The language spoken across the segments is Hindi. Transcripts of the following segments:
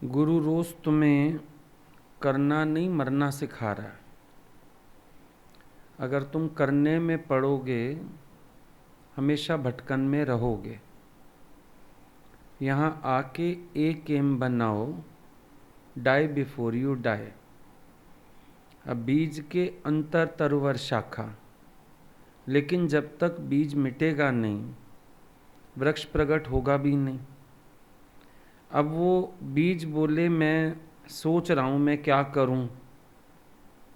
गुरु रोज तुम्हें करना नहीं मरना सिखा रहा है। अगर तुम करने में पड़ोगे हमेशा भटकन में रहोगे। यहाँ आके एक एम बनाओ, डाई बिफोर यू डाई। अब बीज के अंतर तरुवर शाखा, लेकिन जब तक बीज मिटेगा नहीं वृक्ष प्रकट होगा भी नहीं। अब वो बीज बोले मैं सोच रहा हूँ मैं क्या करूँ,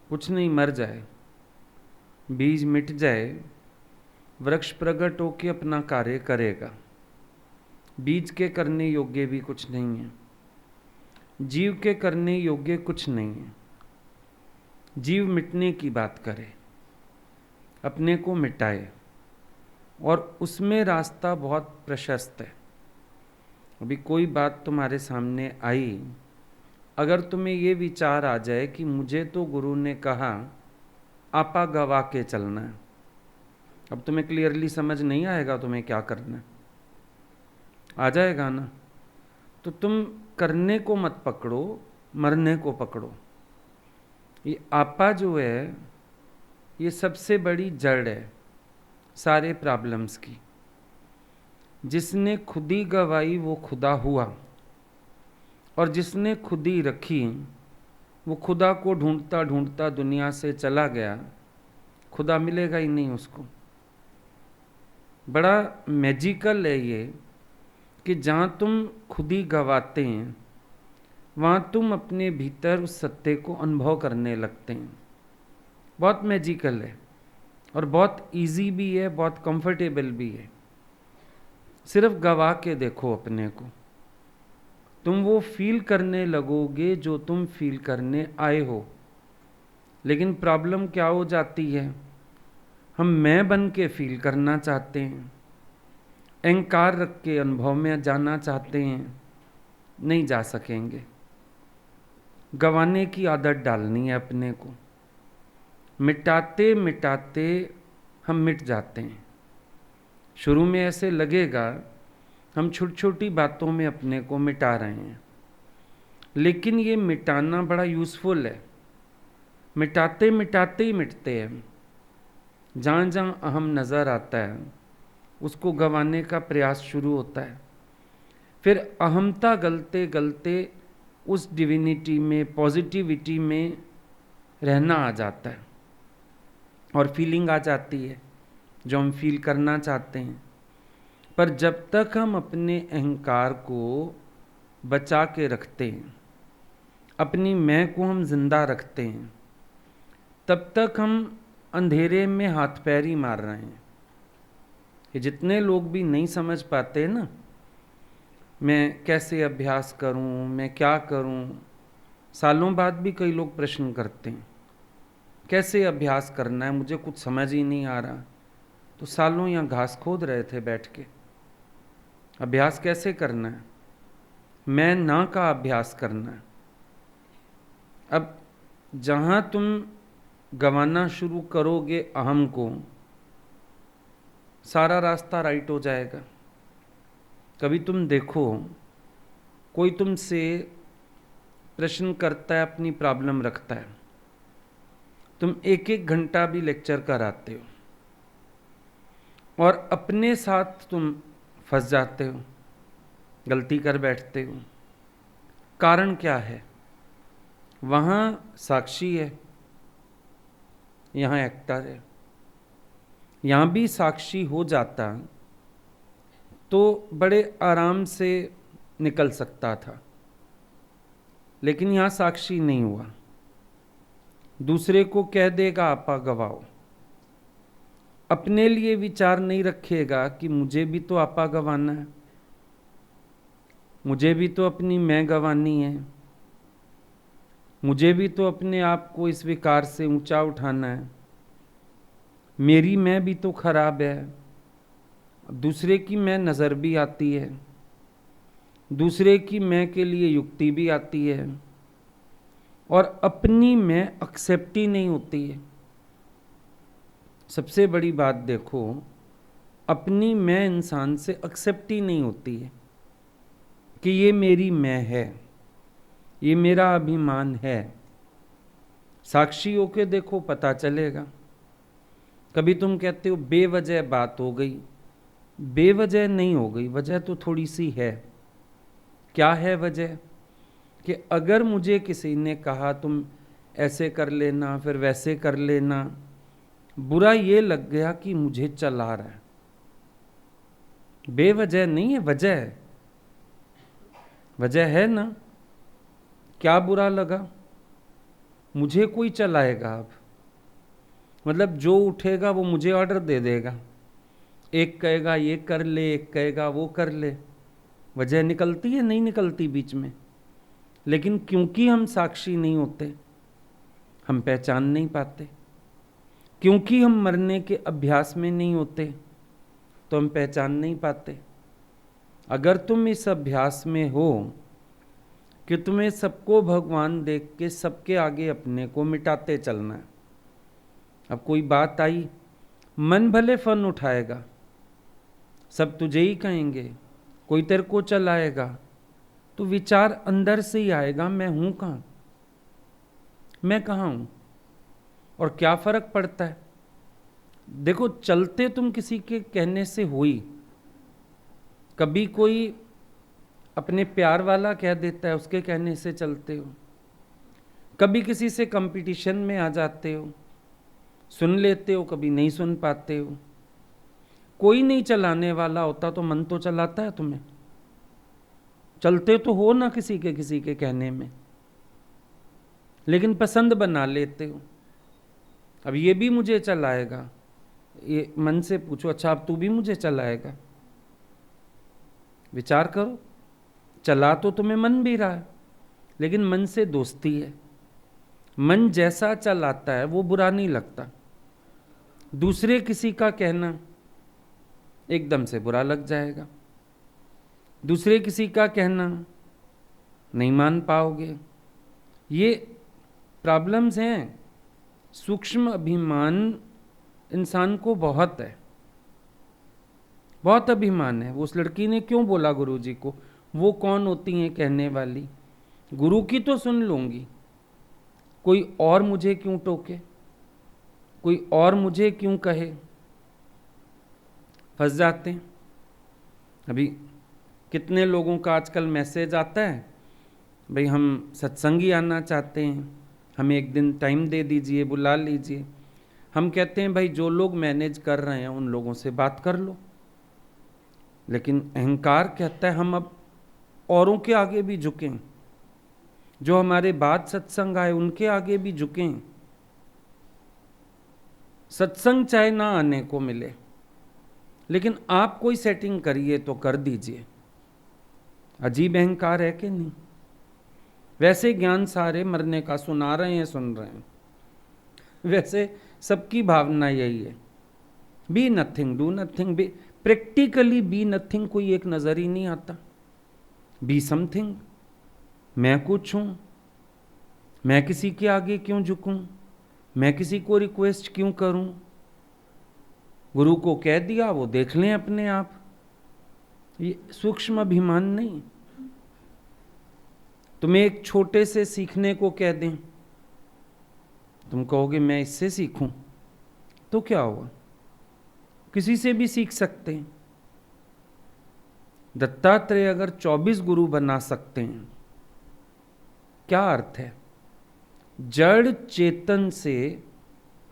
कुछ नहीं, मर जाए, बीज मिट जाए, वृक्ष प्रकट होके अपना कार्य करेगा। बीज के करने योग्य भी कुछ नहीं है, जीव के करने योग्य कुछ नहीं है। जीव मिटने की बात करे, अपने को मिटाए, और उसमें रास्ता बहुत प्रशस्त है। अभी कोई बात तुम्हारे सामने आई, अगर तुम्हें ये विचार आ जाए कि मुझे तो गुरु ने कहा आपा गवा के चलना है, अब तुम्हें क्लियरली समझ नहीं आएगा तुम्हें क्या करना है। आ जाएगा ना, तो तुम करने को मत पकड़ो, मरने को पकड़ो। ये आपा जो है ये सबसे बड़ी जड़ है सारे प्रॉब्लम्स की। जिसने खुद ही गवाई वो खुदा हुआ, और जिसने खुद ही रखी वो खुदा को ढूंढता ढूंढता दुनिया से चला गया, खुदा मिलेगा ही नहीं उसको। बड़ा मैजिकल है ये कि जहाँ तुम खुद ही गवाते हैं वहाँ तुम अपने भीतर उस सत्य को अनुभव करने लगते हैं। बहुत मैजिकल है और बहुत इजी भी है, बहुत कंफर्टेबल भी है। सिर्फ गवा के देखो अपने को, तुम वो फील करने लगोगे जो तुम फील करने आए हो। लेकिन प्रॉब्लम क्या हो जाती है, हम मैं बन के फील करना चाहते हैं, अहंकार रख के अनुभव में जाना चाहते हैं, नहीं जा सकेंगे। गवाने की आदत डालनी है अपने को। मिटाते मिटाते हम मिट जाते हैं। शुरू में ऐसे लगेगा हम छोटी छोटी बातों में अपने को मिटा रहे हैं, लेकिन ये मिटाना बड़ा यूज़फुल है। मिटाते मिटाते ही मिटते हैं। जहाँ जहाँ अहम नज़र आता है उसको गंवाने का प्रयास शुरू होता है। फिर अहमता गलते गलते उस डिविनिटी में, पॉजिटिविटी में रहना आ जाता है, और फीलिंग आ जाती है जो हम फील करना चाहते हैं। पर जब तक हम अपने अहंकार को बचा के रखते हैं, अपनी मैं को हम जिंदा रखते हैं, तब तक हम अंधेरे में हाथ पैर ही मार रहे हैं। ये जितने लोग भी नहीं समझ पाते ना, मैं कैसे अभ्यास करूं, मैं क्या करूं, सालों बाद भी कई लोग प्रश्न करते हैं कैसे अभ्यास करना है, मुझे कुछ समझ ही नहीं आ रहा। तो सालों यहाँ घास खोद रहे थे बैठ के। अभ्यास कैसे करना है, मैं ना का अभ्यास करना है। अब जहाँ तुम गंवाना शुरू करोगे अहम को, सारा रास्ता राइट हो जाएगा। कभी तुम देखो कोई तुमसे प्रश्न करता है, अपनी प्रॉब्लम रखता है, तुम एक एक घंटा भी लेक्चर कराते हो और अपने साथ तुम फंस जाते हो, गलती कर बैठते हो। कारण क्या है, वहाँ साक्षी है, यहाँ एक्टर है। यहाँ भी साक्षी हो जाता तो बड़े आराम से निकल सकता था, लेकिन यहाँ साक्षी नहीं हुआ। दूसरे को कह देगा आपा गवाओ, अपने लिए विचार नहीं रखेगा कि मुझे भी तो आपा गवाना है, मुझे भी तो अपनी मैं गवानी है, मुझे भी तो अपने आप को इस विकार से ऊंचा उठाना है, मेरी मैं भी तो खराब है। दूसरे की मैं नज़र भी आती है, दूसरे की मैं के लिए युक्ति भी आती है, और अपनी मैं एक्सेप्ट ही नहीं होती है। सबसे बड़ी बात देखो, अपनी मैं इंसान से एक्सेप्ट ही नहीं होती है कि ये मेरी मैं है। ये मेरा अभिमान है। साक्षी होके देखो, पता चलेगा। कभी तुम कहते हो बेवजह बात हो गई, बेवजह नहीं हो गई, वजह तो थोड़ी सी है। क्या है वजह? कि अगर मुझे किसी ने कहा तुम ऐसे कर लेना फिर वैसे कर लेना, बुरा ये लग गया कि मुझे चला रहा है। बेवजह नहीं है, वजह है। वजह है ना। क्या बुरा लगा? मुझे कोई चलाएगा अब, मतलब जो उठेगा वो मुझे ऑर्डर दे देगा। एक कहेगा ये कर ले, एक कहेगा वो कर ले। वजह निकलती है? नहीं निकलती बीच में। लेकिन क्योंकि हम साक्षी नहीं होते, हम पहचान नहीं पाते। क्योंकि हम मरने के अभ्यास में नहीं होते, तो हम पहचान नहीं पाते। अगर तुम इस अभ्यास में हो कि तुम्हें सबको भगवान देख के सबके आगे अपने को मिटाते चलना है, अब कोई बात आई, मन भले फन उठाएगा, सब तुझे ही कहेंगे, कोई तेरे को चलाएगा, तो विचार अंदर से ही आएगा, मैं हूं कहां, मैं कहां हूं, और क्या फर्क पड़ता है। देखो, चलते तुम किसी के कहने से हुई। कभी कोई अपने प्यार वाला कह देता है, उसके कहने से चलते हो। कभी किसी से कंपटीशन में आ जाते हो, सुन लेते हो, कभी नहीं सुन पाते हो। कोई नहीं चलाने वाला होता तो मन तो चलाता है तुम्हें। चलते तो हो ना किसी के कहने में, लेकिन पसंद बना लेते हो। अब ये भी मुझे चलाएगा, ये मन से पूछो, अच्छा अब तू भी मुझे चलाएगा? विचार करो। चला तो तुम्हें मन भी रहा है, लेकिन मन से दोस्ती है। मन जैसा चलाता है वो बुरा नहीं लगता। दूसरे किसी का कहना एकदम से बुरा लग जाएगा। दूसरे किसी का कहना नहीं मान पाओगे। ये प्रॉब्लम्स हैं। सूक्ष्म अभिमान इंसान को बहुत है, बहुत अभिमान है। उस लड़की ने क्यों बोला गुरुजी को, वो कौन होती हैं कहने वाली? गुरु की तो सुन लूंगी, कोई और मुझे क्यों टोके, कोई और मुझे क्यों कहे। फंस जाते हैं। अभी कितने लोगों का आजकल मैसेज आता है, भाई हम सत्संगी आना चाहते हैं, हमें एक दिन टाइम दे दीजिए, बुला लीजिए। हम कहते हैं भाई जो लोग मैनेज कर रहे हैं उन लोगों से बात कर लो। लेकिन अहंकार कहता है हम अब औरों के आगे भी झुकें, जो हमारे बाद सत्संग आए उनके आगे भी झुकें। सत्संग चाहे ना आने को मिले, लेकिन आप कोई सेटिंग करिए तो कर दीजिए। अजीब अहंकार है कि नहीं? वैसे ज्ञान सारे मरने का सुना रहे हैं, सुन रहे हैं। वैसे सबकी भावना यही है, be nothing do nothing. B practically be nothing कोई एक नजर ही नहीं आता। Be something. मैं कुछ हूं, मैं किसी के आगे क्यों झुकूं, मैं किसी को रिक्वेस्ट क्यों करूं। गुरु को कह दिया, वो देख लें अपने आप। ये सूक्ष्म अभिमान नहीं। तुम्हें एक छोटे से सीखने को कह दें, तुम कहोगे मैं इससे सीखूं, तो क्या हुआ? किसी से भी सीख सकते हैं। दत्तात्रेय अगर 24 गुरु बना सकते हैं, क्या अर्थ है? जड़ चेतन से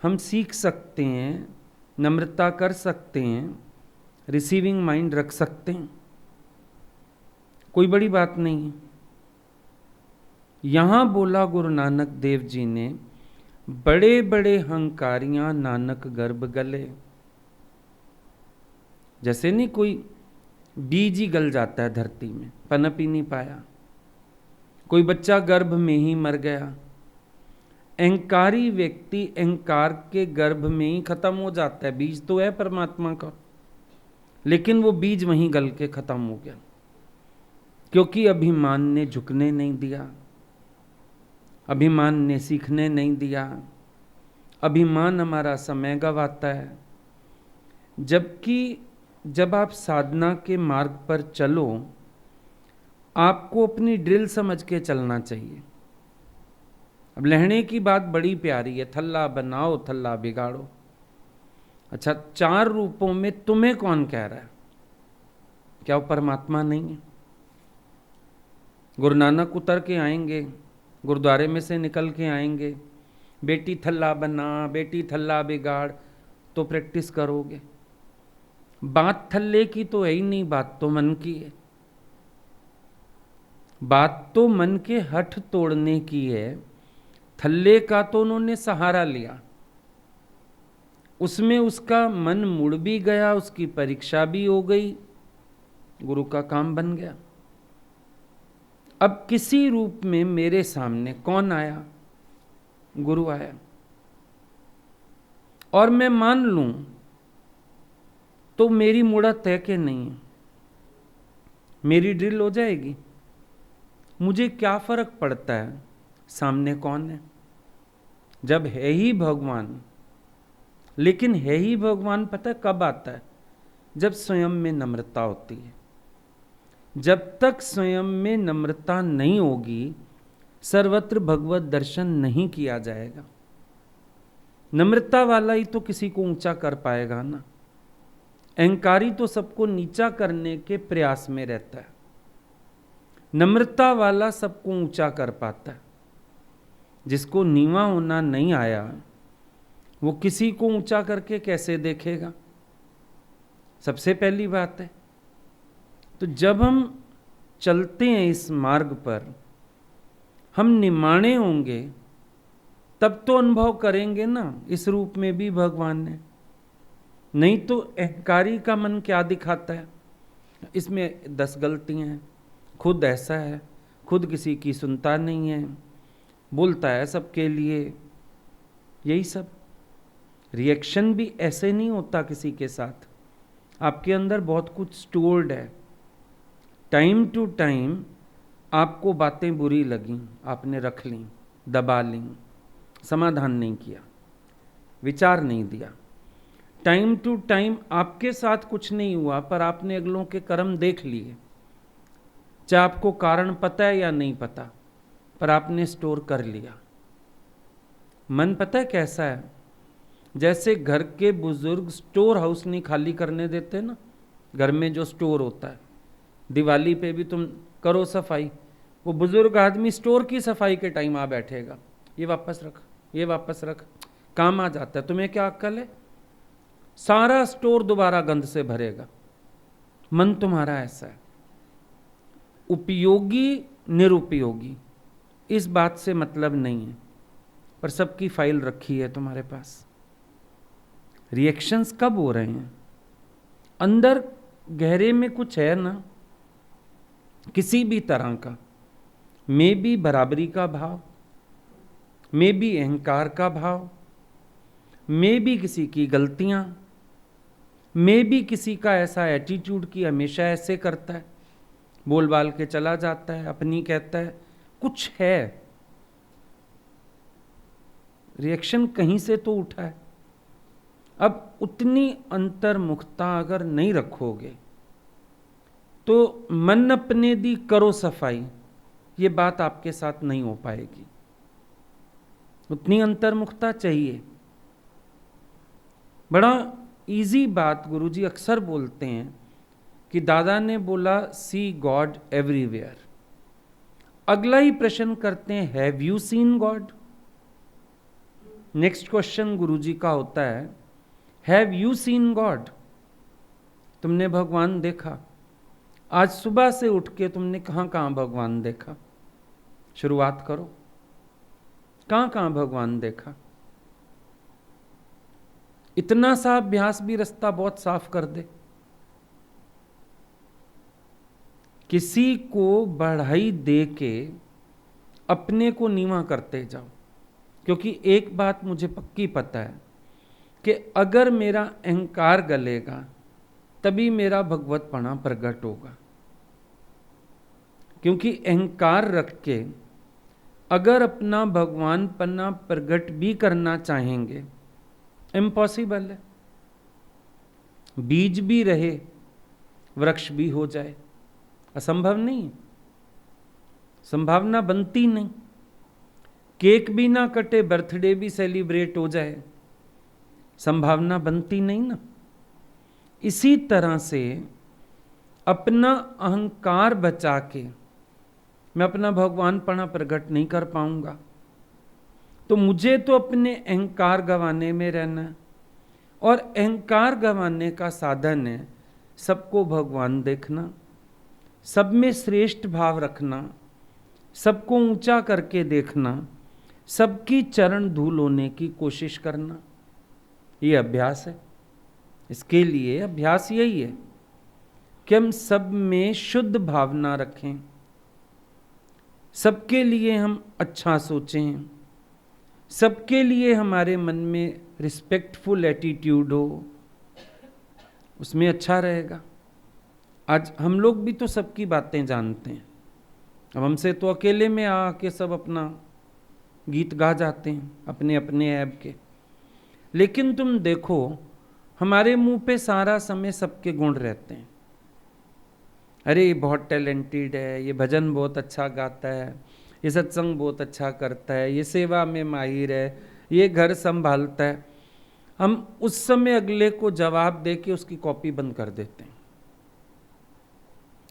हम सीख सकते हैं, नम्रता कर सकते हैं, रिसीविंग माइंड रख सकते हैं, कोई बड़ी बात नहीं है। यहां बोला गुरु नानक देव जी ने, बड़े बड़े हंकारियां नानक गर्भ गले। जैसे नहीं कोई बीज ही गल जाता है धरती में, पनप ही नहीं पाया, कोई बच्चा गर्भ में ही मर गया। अहंकारी व्यक्ति अहंकार के गर्भ में ही खत्म हो जाता है। बीज तो है परमात्मा का, लेकिन वो बीज वहीं गल के खत्म हो गया, क्योंकि अभिमान ने झुकने नहीं दिया, अभिमान ने सीखने नहीं दिया। अभिमान हमारा समय गंवाता है। जबकि जब आप साधना के मार्ग पर चलो, आपको अपनी ड्रिल समझ के चलना चाहिए। अब लहणे की बात बड़ी प्यारी है, थल्ला बनाओ थल्ला बिगाड़ो। अच्छा, 4 रूपों में तुम्हें कौन कह रहा है? क्या वो परमात्मा नहीं है? गुरु नानक उतर के आएंगे, गुरुद्वारे में से निकल के आएंगे, बेटी थल्ला बना, बेटी थल्ला बिगाड़, तो प्रैक्टिस करोगे। बात थल्ले की तो है ही नहीं, बात तो मन की है। बात तो मन के हठ तोड़ने की है। थल्ले का तो उन्होंने सहारा लिया, उसमें उसका मन मुड़ भी गया, उसकी परीक्षा भी हो गई, गुरु का काम बन गया। अब किसी रूप में मेरे सामने कौन आया? गुरु आया। और मैं मान लूं तो मेरी मुड़त है कि नहीं, मेरी ड्रिल हो जाएगी। मुझे क्या फर्क पड़ता है सामने कौन है, जब है ही भगवान। लेकिन है ही भगवान पता है कब आता है? जब स्वयं में नम्रता होती है। जब तक स्वयं में नम्रता नहीं होगी, सर्वत्र भगवत दर्शन नहीं किया जाएगा। नम्रता वाला ही तो किसी को ऊंचा कर पाएगा ना। अहंकारी तो सबको नीचा करने के प्रयास में रहता है। नम्रता वाला सबको ऊंचा कर पाता है। जिसको नीवा होना नहीं आया, वो किसी को ऊंचा करके कैसे देखेगा? सबसे पहली बात है। तो जब हम चलते हैं इस मार्ग पर, हम निमाणे होंगे तब तो अनुभव करेंगे ना इस रूप में भी भगवान है। नहीं तो अहंकारी का मन क्या दिखाता है? इसमें 10 गलतियां हैं, खुद ऐसा है, खुद किसी की सुनता नहीं है, बोलता है सबके लिए। यही सब रिएक्शन भी ऐसे नहीं होता किसी के साथ। आपके अंदर बहुत कुछ स्टोर्ड है। टाइम टू टाइम आपको बातें बुरी लगी, आपने रख ली, दबा ली, समाधान नहीं किया, विचार नहीं दिया। टाइम टू टाइम आपके साथ कुछ नहीं हुआ, पर आपने अगलों के कर्म देख लिए। चाहे आपको कारण पता है या नहीं पता, पर आपने स्टोर कर लिया। मन पता है कैसा है? जैसे घर के बुजुर्ग स्टोर हाउस नहीं खाली करने देते ना, घर में जो स्टोर होता है। दिवाली पे भी तुम करो सफाई, वो बुजुर्ग आदमी स्टोर की सफाई के टाइम आ बैठेगा, ये वापस रख, ये वापस रख, काम आ जाता है। तुम्हें क्या अक्ल है? सारा स्टोर दोबारा गंद से भरेगा। मन तुम्हारा ऐसा है, उपयोगी निरुपयोगी, इस बात से मतलब नहीं है, पर सबकी फाइल रखी है तुम्हारे पास। रिएक्शंस कब हो रहे हैं? अंदर गहरे में कुछ है ना, किसी भी तरह का, मे भी बराबरी का भाव, मे भी अहंकार का भाव, मे भी किसी की गलतियां, मे भी किसी का ऐसा एटीट्यूड कि हमेशा ऐसे करता है, बोल बाल के चला जाता है, अपनी कहता है, कुछ है। रिएक्शन कहीं से तो उठा है। अब उतनी अंतर्मुखता अगर नहीं रखोगे तो मन अपने दी करो सफाई, ये बात आपके साथ नहीं हो पाएगी। उतनी अंतर्मुखता चाहिए। बड़ा इजी बात गुरुजी अक्सर बोलते हैं कि दादा ने बोला सी गॉड एवरीवेयर। अगला ही प्रश्न करते हैं, have you seen God? Next question Guruji का होता है, हैव यू सीन गॉड? तुमने भगवान देखा? आज सुबह से उठ के तुमने कहां कहां भगवान देखा? शुरुआत करो, कहां कहां भगवान देखा? इतना सा अभ्यास भी रास्ता बहुत साफ कर दे। किसी को बढ़ाई दे के अपने को नीवा करते जाओ। क्योंकि एक बात मुझे पक्की पता है कि अगर मेरा अहंकार गलेगा तभी मेरा भगवतपना प्रकट होगा। क्योंकि अहंकार रख के अगर अपना भगवानपना प्रकट भी करना चाहेंगे, इम्पॉसिबल है। बीज भी रहे, वृक्ष भी हो जाए, असंभव नहीं। संभावना बनती नहीं। केक भी ना कटे, बर्थडे भी सेलिब्रेट हो जाए, संभावना बनती नहीं ना। इसी तरह से अपना अहंकार बचा के मैं अपना भगवानपना प्रकट नहीं कर पाऊंगा, तो मुझे तो अपने अहंकार गंवाने में रहना है। और अहंकार गंवाने का साधन है सबको भगवान देखना, सब में श्रेष्ठ भाव रखना, सबको ऊंचा करके देखना, सबकी चरण धूल होने की कोशिश करना। ये अभ्यास है। इसके लिए अभ्यास यही है कि हम सब में शुद्ध भावना रखें, सबके लिए हम अच्छा सोचें, सबके लिए हमारे मन में रिस्पेक्टफुल एटीट्यूड हो, उसमें अच्छा रहेगा। आज हम लोग भी तो सबकी बातें जानते हैं, अब हमसे तो अकेले में आके सब अपना गीत गा जाते हैं अपने अपने ऐब के। लेकिन तुम देखो हमारे मुंह पे सारा समय सबके गुण रहते हैं। अरे ये बहुत टैलेंटेड है, ये भजन बहुत अच्छा गाता है, ये सत्संग बहुत अच्छा करता है, ये सेवा में माहिर है, ये घर संभालता है। हम उस समय अगले को जवाब दे के उसकी कॉपी बंद कर देते हैं।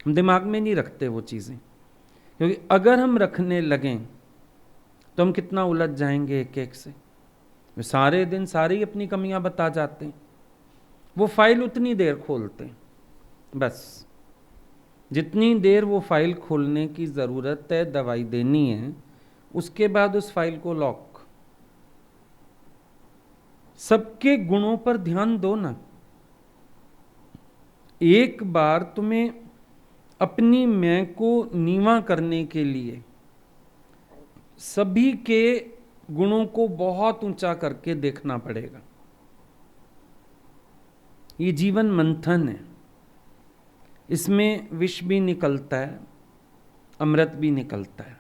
हम दिमाग में नहीं रखते वो चीज़ें, क्योंकि अगर हम रखने लगें तो हम कितना उलझ जाएंगे एक एक से। वे सारे दिन सारी अपनी कमियां बता जाते हैं, वो फाइल उतनी देर खोलते हैं, बस जितनी देर वो फाइल खोलने की ज़रूरत है, दवाई देनी है, उसके बाद उस फाइल को लॉक। सबके गुणों पर ध्यान दो ना। एक बार तुम्हें अपनी मैं को नीवा करने के लिए सभी के गुणों को बहुत ऊंचा करके देखना पड़ेगा। ये जीवन मंथन है, इसमें विष भी निकलता है, अमृत भी निकलता है।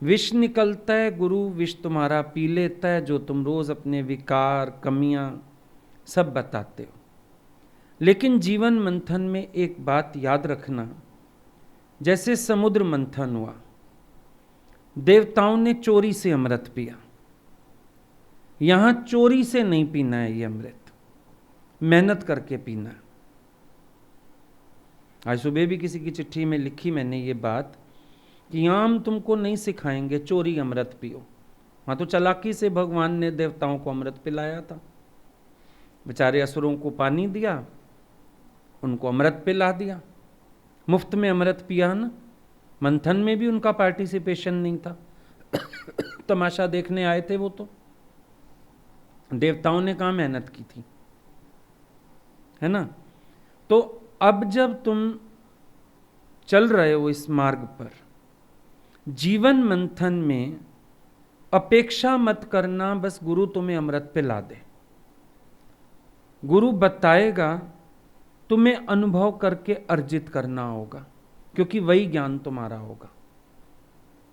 विष निकलता है, गुरु विष तुम्हारा पी लेता है, जो तुम रोज अपने विकार कमियां सब बताते हो। लेकिन जीवन मंथन में एक बात याद रखना, जैसे समुद्र मंथन हुआ, देवताओं ने चोरी से अमृत पिया, यहां चोरी से नहीं पीना है ये अमृत, मेहनत करके पीना है। आज सुबह भी किसी की चिट्ठी में लिखी मैंने ये बात कि यहाँ हम तुमको नहीं सिखाएंगे चोरी अमृत पियो। वहाँ तो चालाकी से भगवान ने देवताओं को अमृत पिलाया था, बेचारे असुरों को पानी दिया, उनको अमृत पिला दिया, मुफ्त में अमृत पिया ना। मंथन में भी उनका पार्टिसिपेशन नहीं था तमाशा देखने आए थे वो तो। देवताओं ने कहाँ मेहनत की थी, है ना। तो अब जब तुम चल रहे हो इस मार्ग पर, जीवन मंथन में अपेक्षा मत करना बस गुरु तुम्हें अमृत पिला दे। गुरु बताएगा, तुम्हें अनुभव करके अर्जित करना होगा, क्योंकि वही ज्ञान तुम्हारा होगा।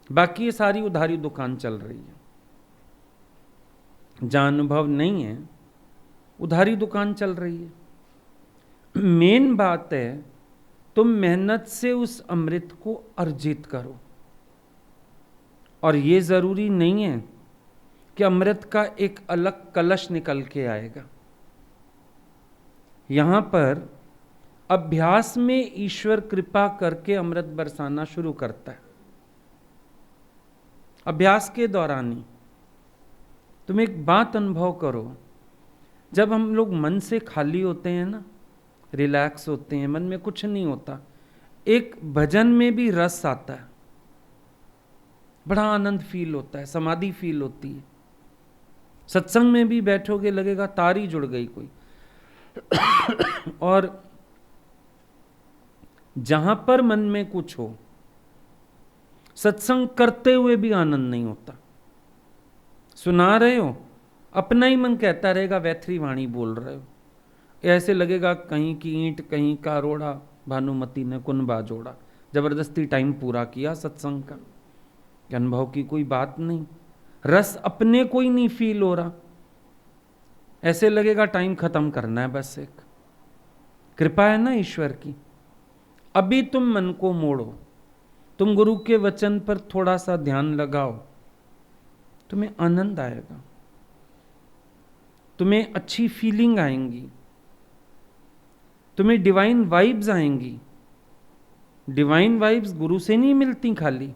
बाकी ये सारी उधारी दुकान चल रही है, जहां अनुभव नहीं है उधारी दुकान चल रही है। मेन बात है तुम मेहनत से उस अमृत को अर्जित करो। और ये जरूरी नहीं है कि अमृत का एक अलग कलश निकल के आएगा। यहां पर अभ्यास में ईश्वर कृपा करके अमृत बरसाना शुरू करता है। अभ्यास के दौरान ही तुम एक बात अनुभव करो, जब हम लोग मन से खाली होते हैं ना, रिलैक्स होते हैं, मन में कुछ नहीं होता, एक भजन में भी रस आता है, बड़ा आनंद फील होता है, समाधि फील होती है। सत्संग में भी बैठोगे लगेगा तारी जुड़ गई कोई और जहां पर मन में कुछ हो, सत्संग करते हुए भी आनंद नहीं होता। सुना रहे हो, अपना ही मन कहता रहेगा वैथरी वाणी बोल रहे हो, ऐसे लगेगा कहीं की ईंट कहीं का रोड़ा, भानुमति ने कुनबा जोड़ा। जबरदस्ती टाइम पूरा किया सत्संग का, अनुभव की कोई बात नहीं, रस अपने को ही नहीं फील हो रहा, ऐसे लगेगा टाइम खत्म करना है बस। एक कृपा है ना ईश्वर की। अभी तुम मन को मोड़ो तुम गुरु के वचन पर थोड़ा सा ध्यान लगाओ, तुम्हें आनंद आएगा, तुम्हें अच्छी फीलिंग आएंगी, तुम्हें डिवाइन वाइब्स आएंगी। डिवाइन वाइब्स गुरु से नहीं मिलती खाली,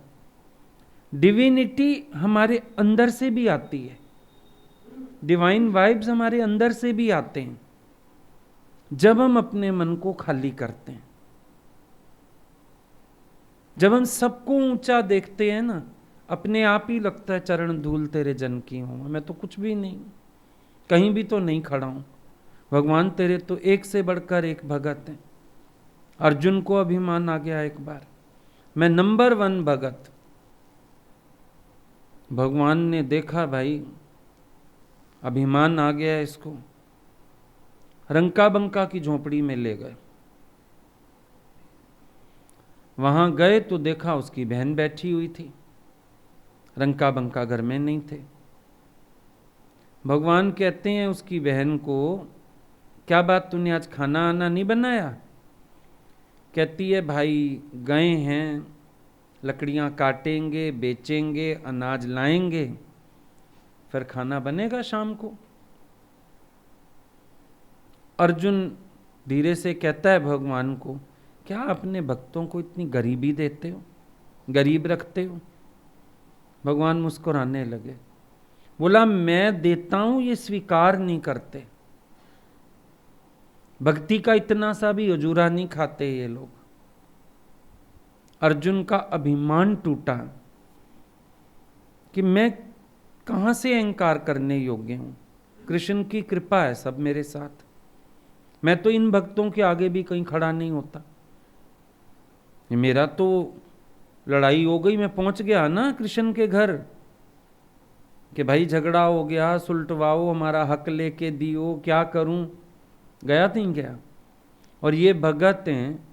डिविनिटी हमारे अंदर से भी आती है, डिवाइन वाइब्स हमारे अंदर से भी आते हैं जब हम अपने मन को खाली करते हैं। जब हम सबको ऊंचा देखते हैं ना, अपने आप ही लगता है चरण धूल तेरे जन की हूं, मैं तो कुछ भी नहीं, कहीं भी तो नहीं खड़ा हूं। भगवान तेरे तो एक से बढ़कर एक भगत हैं। अर्जुन को अभिमान आ गया एक बार, मैं नंबर 1 भगत। भगवान ने देखा भाई अभिमान आ गया इसको, रंका बंका की झोपड़ी में ले गए। वहां गए तो देखा उसकी बहन बैठी हुई थी, रंका बंका घर में नहीं थे। भगवान कहते हैं उसकी बहन को, क्या बात तूने आज खाना आना नहीं बनाया? कहती है भाई गए हैं, लकड़ियां काटेंगे, बेचेंगे, अनाज लाएंगे, फिर खाना बनेगा शाम को। अर्जुन धीरे से कहता है भगवान को, क्या अपने भक्तों को इतनी गरीबी देते हो, गरीब रखते हो? भगवान मुस्कुराने लगे, बोला मैं देता हूं ये स्वीकार नहीं करते, भक्ति का इतना सा भी अजूरा नहीं खाते ये लोग। अर्जुन का अभिमान टूटा कि मैं कहां से अहंकार करने योग्य हूं, कृष्ण की कृपा है सब मेरे साथ, मैं तो इन भक्तों के आगे भी कहीं खड़ा नहीं होता। मेरा तो लड़ाई हो गई, मैं पहुंच गया ना कृष्ण के घर कि भाई झगड़ा हो गया, सुलटवाओ, हमारा हक लेके दियो, क्या करूं? गया नहीं गया। और ये भगत हैं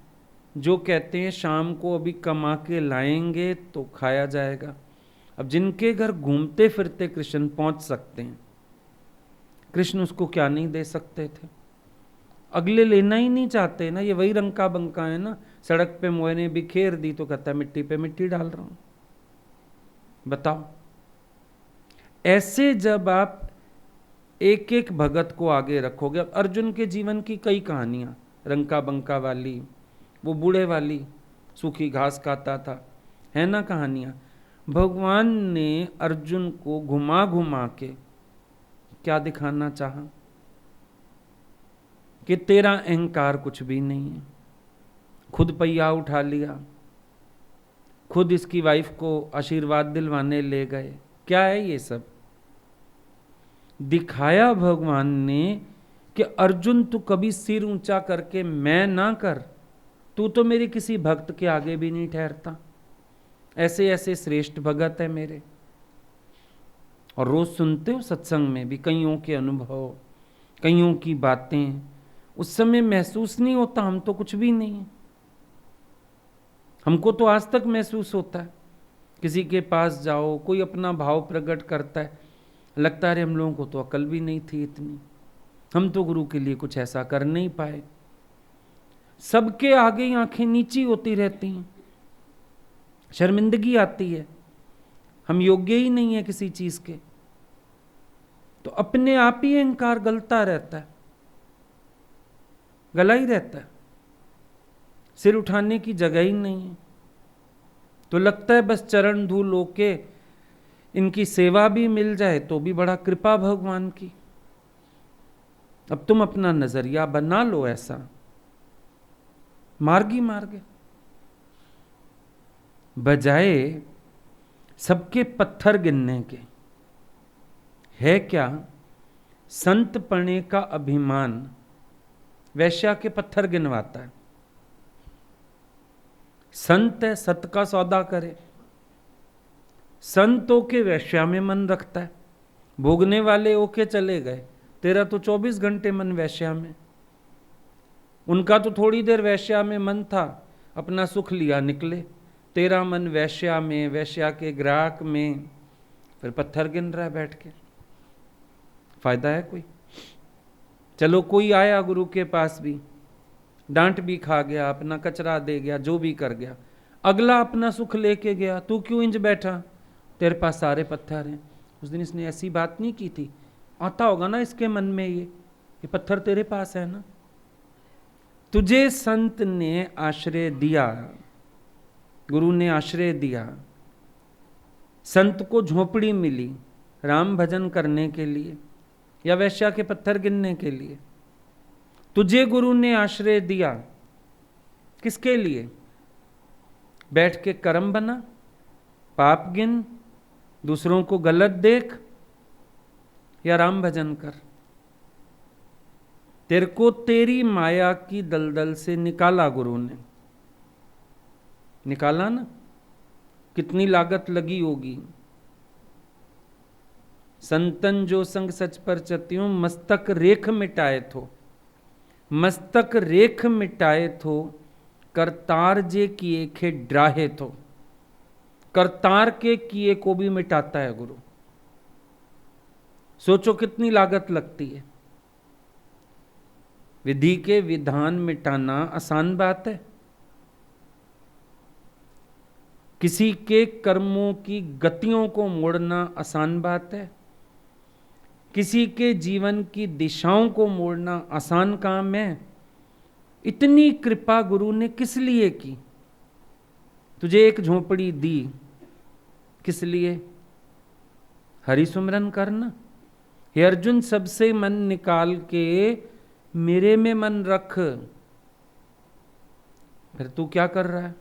जो कहते हैं शाम को अभी कमा के लाएंगे तो खाया जाएगा। अब जिनके घर घूमते फिरते कृष्ण पहुंच सकते हैं, कृष्ण उसको क्या नहीं दे सकते थे? अगले लेना ही नहीं चाहते ना। ये वही रंका बंका है ना, सड़क पे मोहने बिखेर दी तो कहता है मिट्टी पे मिट्टी डाल रहा हूं। बताओ, ऐसे जब आप एक एक भगत को आगे रखोगे। अब अर्जुन के जीवन की कई कहानियां, रंका बंका वाली, वो बूढ़े वाली, सूखी घास खाता था, है ना कहानियां। भगवान ने अर्जुन को घुमा घुमा के क्या दिखाना चाहा कि तेरा अहंकार कुछ भी नहीं है, खुद पहिया उठा लिया, खुद इसकी वाइफ को आशीर्वाद दिलवाने ले गए। क्या है ये सब? दिखाया भगवान ने कि अर्जुन तू कभी सिर ऊंचा करके मैं ना कर, तू तो मेरे किसी भक्त के आगे भी नहीं ठहरता। ऐसे ऐसे श्रेष्ठ भगत है मेरे। और रोज सुनते हो सत्संग में भी कईयों के अनुभव, कईयों की बातें, उस समय महसूस नहीं होता हम तो कुछ भी नहीं है। हमको तो आज तक महसूस होता है, किसी के पास जाओ, कोई अपना भाव प्रकट करता है, लगता है हम लोगों को तो अकल भी नहीं थी इतनी, हम तो गुरु के लिए कुछ ऐसा कर नहीं पाए। सबके आगे आंखें नीची होती रहती हैं, शर्मिंदगी आती है, हम योग्य ही नहीं है किसी चीज के। तो अपने आप ही अहंकार गलता रहता है, गला ही रहता है, सिर उठाने की जगह ही नहीं है। तो लगता है बस चरण धूल होके इनकी सेवा भी मिल जाए तो भी बड़ा कृपा भगवान की। अब तुम अपना नजरिया बना लो ऐसा, मार्ग ही मार्ग, बजाय सबके पत्थर गिनने के। है क्या? संत पने का अभिमान वैश्या के पत्थर गिनवाता है। संत है, सत का सौदा करे, संतों के वैश्या में मन रखता है। भोगने वाले ओके चले गए, तेरा तो 24 घंटे मन वैश्या में। उनका तो थोड़ी देर वैश्या में मन था, अपना सुख लिया निकले। तेरा मन वैश्या में, वैश्या के ग्राहक में, फिर पत्थर गिन रहा है बैठ के। फायदा है कोई? चलो कोई आया गुरु के पास भी, डांट भी खा गया, अपना कचरा दे गया, जो भी कर गया, अगला अपना सुख लेके गया, तू क्यों इंज बैठा, तेरे पास सारे पत्थर हैं। उस दिन इसने ऐसी बात नहीं की थी, आता होगा ना इसके मन में ये पत्थर तेरे पास है ना। तुझे संत ने आश्रय दिया, गुरु ने आश्रय दिया, संत को झोपड़ी मिली राम भजन करने के लिए या वैश्या के पत्थर गिनने के लिए। तुझे गुरु ने आश्रय दिया किसके लिए? बैठ के कर्म बना, पाप गिन, दूसरों को गलत देख, या राम भजन कर। तेरे को तेरी माया की दलदल से निकाला गुरु ने, निकाला ना, कितनी लागत लगी होगी। संतन जो संग सच पर चत्यूं, मस्तक रेख मिटाए थो, मस्तक रेख मिटाए थो, करतार जे किए खे ड्राहे थो। करतार के किए को भी मिटाता है गुरु। सोचो कितनी लागत लगती है। विधि के विधान मिटाना आसान बात है? किसी के कर्मों की गतियों को मोड़ना आसान बात है? किसी के जीवन की दिशाओं को मोड़ना आसान काम है? इतनी कृपा गुरु ने किस लिए की? तुझे एक झोपड़ी दी, किस लिए? हरि सुमरन करना। हे अर्जुन, सबसे मन निकाल के मेरे में मन रख। फिर तू क्या कर रहा है?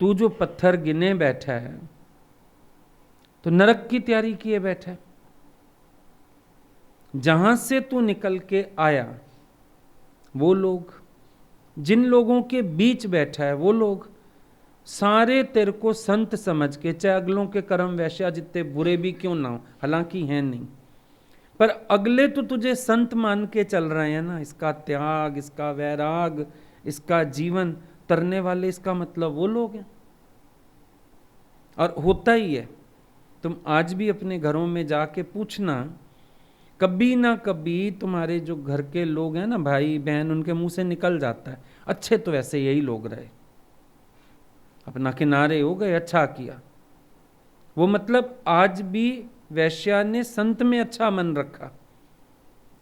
तू जो पत्थर गिने बैठा है तो नरक की तैयारी किए बैठा है। जहां से तू निकल के आया वो लोग, जिन लोगों के बीच बैठा है वो लोग, सारे तेरे को संत समझ के, चाहे अगलों के कर्म वैश्या जितने बुरे भी क्यों ना हो, हालांकि हैं नहीं, पर अगले तो तुझे संत मान के चल रहे हैं ना। इसका त्याग, इसका वैराग, इसका जीवन तरने वाले, इसका मतलब वो लोग हैं। और होता ही है। तुम आज भी अपने घरों में जाके पूछना, कभी ना कभी तुम्हारे जो घर के लोग हैं ना, भाई बहन, उनके मुंह से निकल जाता है, अच्छे तो ऐसे यही लोग रहे, अपना किनारे हो गए, अच्छा किया। वो मतलब आज भी वैश्या ने संत में अच्छा मन रखा।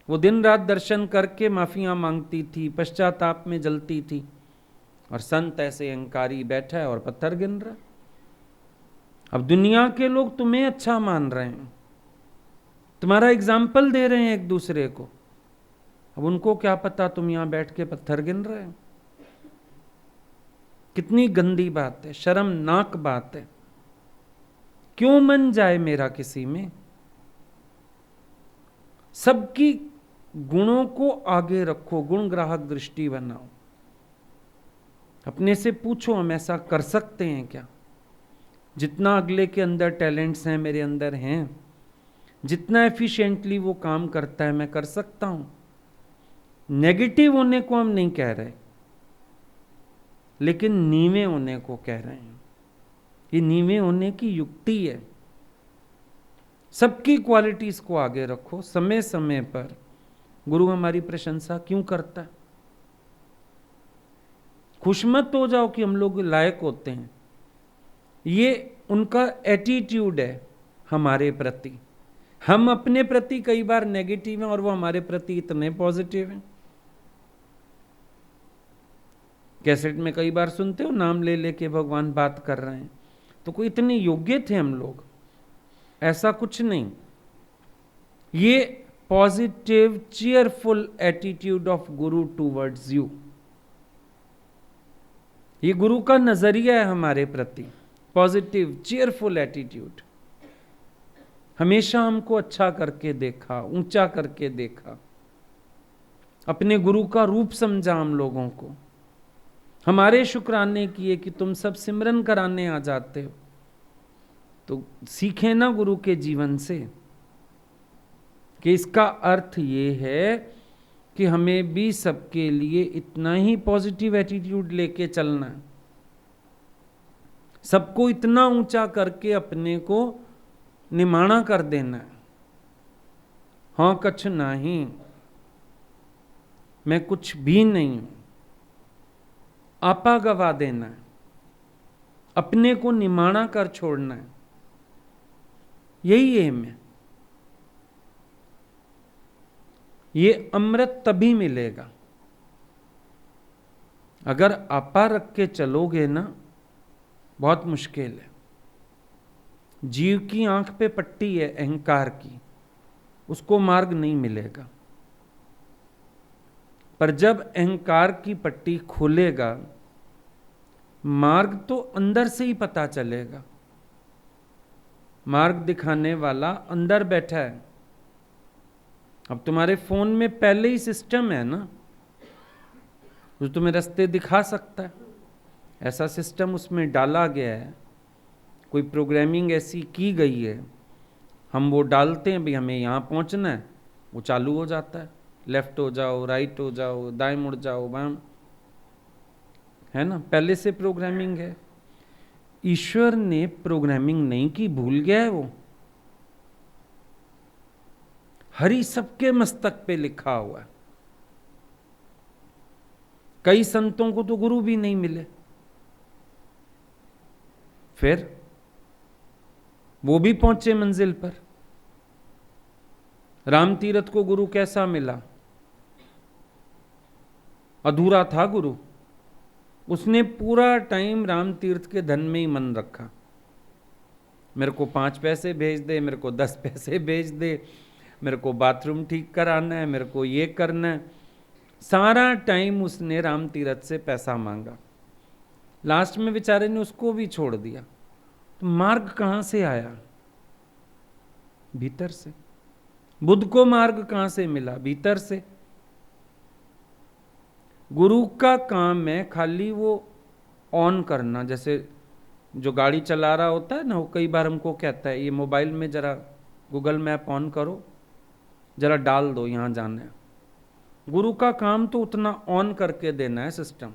वो दिन रात दर्शन करके माफियां मांगती थी, पश्चाताप में जलती थी, और संत ऐसे अहंकारी बैठा है और पत्थर गिन रहा। अब दुनिया के लोग तुम्हें अच्छा मान रहे हैं, तुम्हारा एग्जाम्पल दे रहे हैं एक दूसरे को। अब उनको क्या पता तुम यहां बैठ के पत्थर गिन रहे हो। कितनी गंदी बात है, शर्मनाक बात है। क्यों मन जाए मेरा किसी में? सबकी गुणों को आगे रखो, गुण ग्राहक दृष्टि बनाओ। अपने से पूछो, हम ऐसा कर सकते हैं क्या? जितना अगले के अंदर टैलेंट्स हैं मेरे अंदर हैं, जितना एफिशिएंटली वो काम करता है मैं कर सकता हूं। नेगेटिव होने को हम नहीं कह रहे, लेकिन नीवे होने को कह रहे हैं। ये नीवे होने की युक्ति है। सबकी क्वालिटीज को आगे रखो। समय समय पर गुरु हमारी प्रशंसा क्यों करता है? खुश मत हो जाओ कि हम लोग लायक होते हैं। ये उनका एटीट्यूड है हमारे प्रति। हम अपने प्रति कई बार नेगेटिव हैं और वो हमारे प्रति इतने पॉजिटिव हैं। कैसेट में कई बार सुनते हो, नाम ले लेके भगवान बात कर रहे हैं, तो कोई इतने योग्य थे हम लोग? ऐसा कुछ नहीं। ये positive cheerful attitude of Guru towards you, ये गुरु का नजरिया है हमारे प्रति। Positive cheerful attitude. हमेशा हमको अच्छा करके देखा, ऊंचा करके देखा, अपने गुरु का रूप समझा हम लोगों को। हमारे शुक्राने किए कि तुम सब सिमरन कराने आ जाते हो, तो सीखें ना गुरु के जीवन से कि इसका अर्थ ये है कि हमें भी सबके लिए इतना ही पॉजिटिव एटीट्यूड लेके चलना है। सबको इतना ऊंचा करके अपने को निमाणा कर देना है। हाँ कछ नहीं, मैं कुछ भी नहीं हूं, आपा गवा देना है। अपने को निमाणा कर छोड़ना है, यही एम है। ये अमृत तभी मिलेगा अगर आपा रख के चलोगे ना, बहुत मुश्किल है। जीव की आंख पे पट्टी है अहंकार की, उसको मार्ग नहीं मिलेगा। पर जब अहंकार की पट्टी खोलेगा, मार्ग तो अंदर से ही पता चलेगा। मार्ग दिखाने वाला अंदर बैठा है। अब तुम्हारे फोन में पहले ही सिस्टम है ना, जो तुम्हें रास्ते दिखा सकता है। ऐसा सिस्टम उसमें डाला गया है, कोई प्रोग्रामिंग ऐसी की गई है, हम वो डालते हैं, भाई हमें यहाँ पहुँचना है, वो चालू हो जाता है। लेफ्ट हो जाओ, राइट हो जाओ, दाएं मुड़ जाओ, बाएं, है ना, पहले से प्रोग्रामिंग है। ईश्वर ने प्रोग्रामिंग नहीं की, भूल गया है वो। हरि सबके मस्तक पे लिखा हुआ है। कई संतों को तो गुरु भी नहीं मिले, फिर वो भी पहुंचे मंजिल पर। राम तीरथ को गुरु कैसा मिला? अधूरा था गुरु। उसने पूरा टाइम राम तीर्थ के धन में ही मन रखा। मेरे को 5 पैसे भेज दे, मेरे को 10 पैसे भेज दे, मेरे को बाथरूम ठीक कराना है, मेरे को ये करना है। सारा टाइम उसने राम तीरथ से पैसा मांगा। लास्ट में बेचारे ने उसको भी छोड़ दिया। तो मार्ग कहां से आया? भीतर से। बुद्ध को मार्ग कहां से मिला? भीतर से। गुरु का काम है खाली वो ऑन करना। जैसे जो गाड़ी चला रहा होता है ना, वो कई बार हमको कहता है, ये मोबाइल में जरा गूगल मैप ऑन करो, जरा डाल दो यहां जाना है। गुरु का काम तो उतना ऑन करके देना है सिस्टम।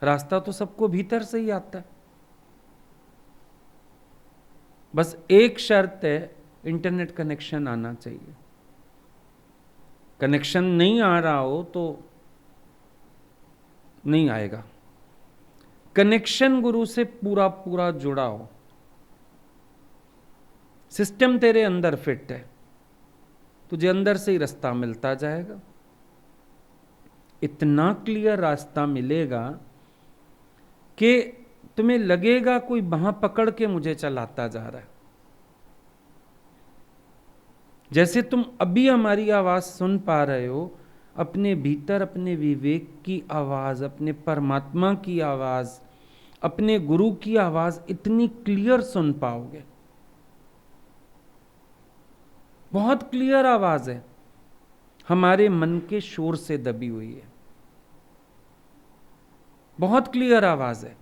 रास्ता तो सबको भीतर से ही आता है। बस एक शर्त है, इंटरनेट कनेक्शन आना चाहिए। कनेक्शन नहीं आ रहा हो तो नहीं आएगा। कनेक्शन गुरु से पूरा पूरा जुड़ा हो, सिस्टम तेरे अंदर फिट है, तुझे अंदर से ही रास्ता मिलता जाएगा। इतना क्लियर रास्ता मिलेगा कि तुम्हें लगेगा कोई बांह पकड़ के मुझे चलाता जा रहा है। जैसे तुम अभी हमारी आवाज सुन पा रहे हो, अपने भीतर अपने विवेक की आवाज, अपने परमात्मा की आवाज, अपने गुरु की आवाज इतनी क्लियर सुन पाओगे। बहुत क्लियर आवाज है, हमारे मन के शोर से दबी हुई है। बहुत क्लियर आवाज है।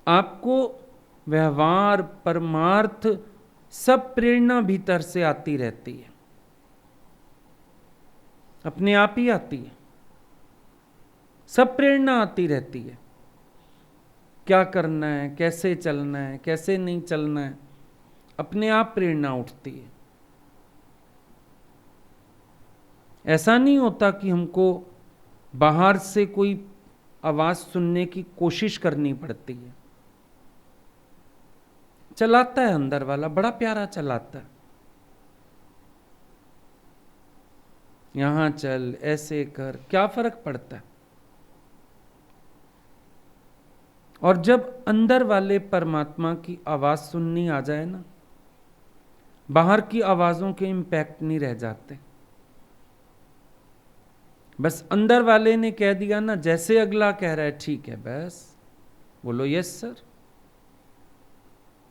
आपको व्यवहार, परमार्थ, सब प्रेरणा भीतर से आती रहती है, अपने आप ही आती है। सब प्रेरणा आती रहती है। क्या करना है, कैसे चलना है, कैसे नहीं चलना है, अपने आप प्रेरणा उठती है। ऐसा नहीं होता कि हमको बाहर से कोई आवाज सुनने की कोशिश करनी पड़ती है। चलाता है अंदर वाला, बड़ा प्यारा चलाता है। यहां चल, ऐसे कर, क्या फर्क पड़ता है? और जब अंदर वाले परमात्मा की आवाज सुननी आ जाए ना, बाहर की आवाजों के इंपैक्ट नहीं रह जाते। बस अंदर वाले ने कह दिया ना, जैसे अगला कह रहा है ठीक है, बस बोलो यस सर।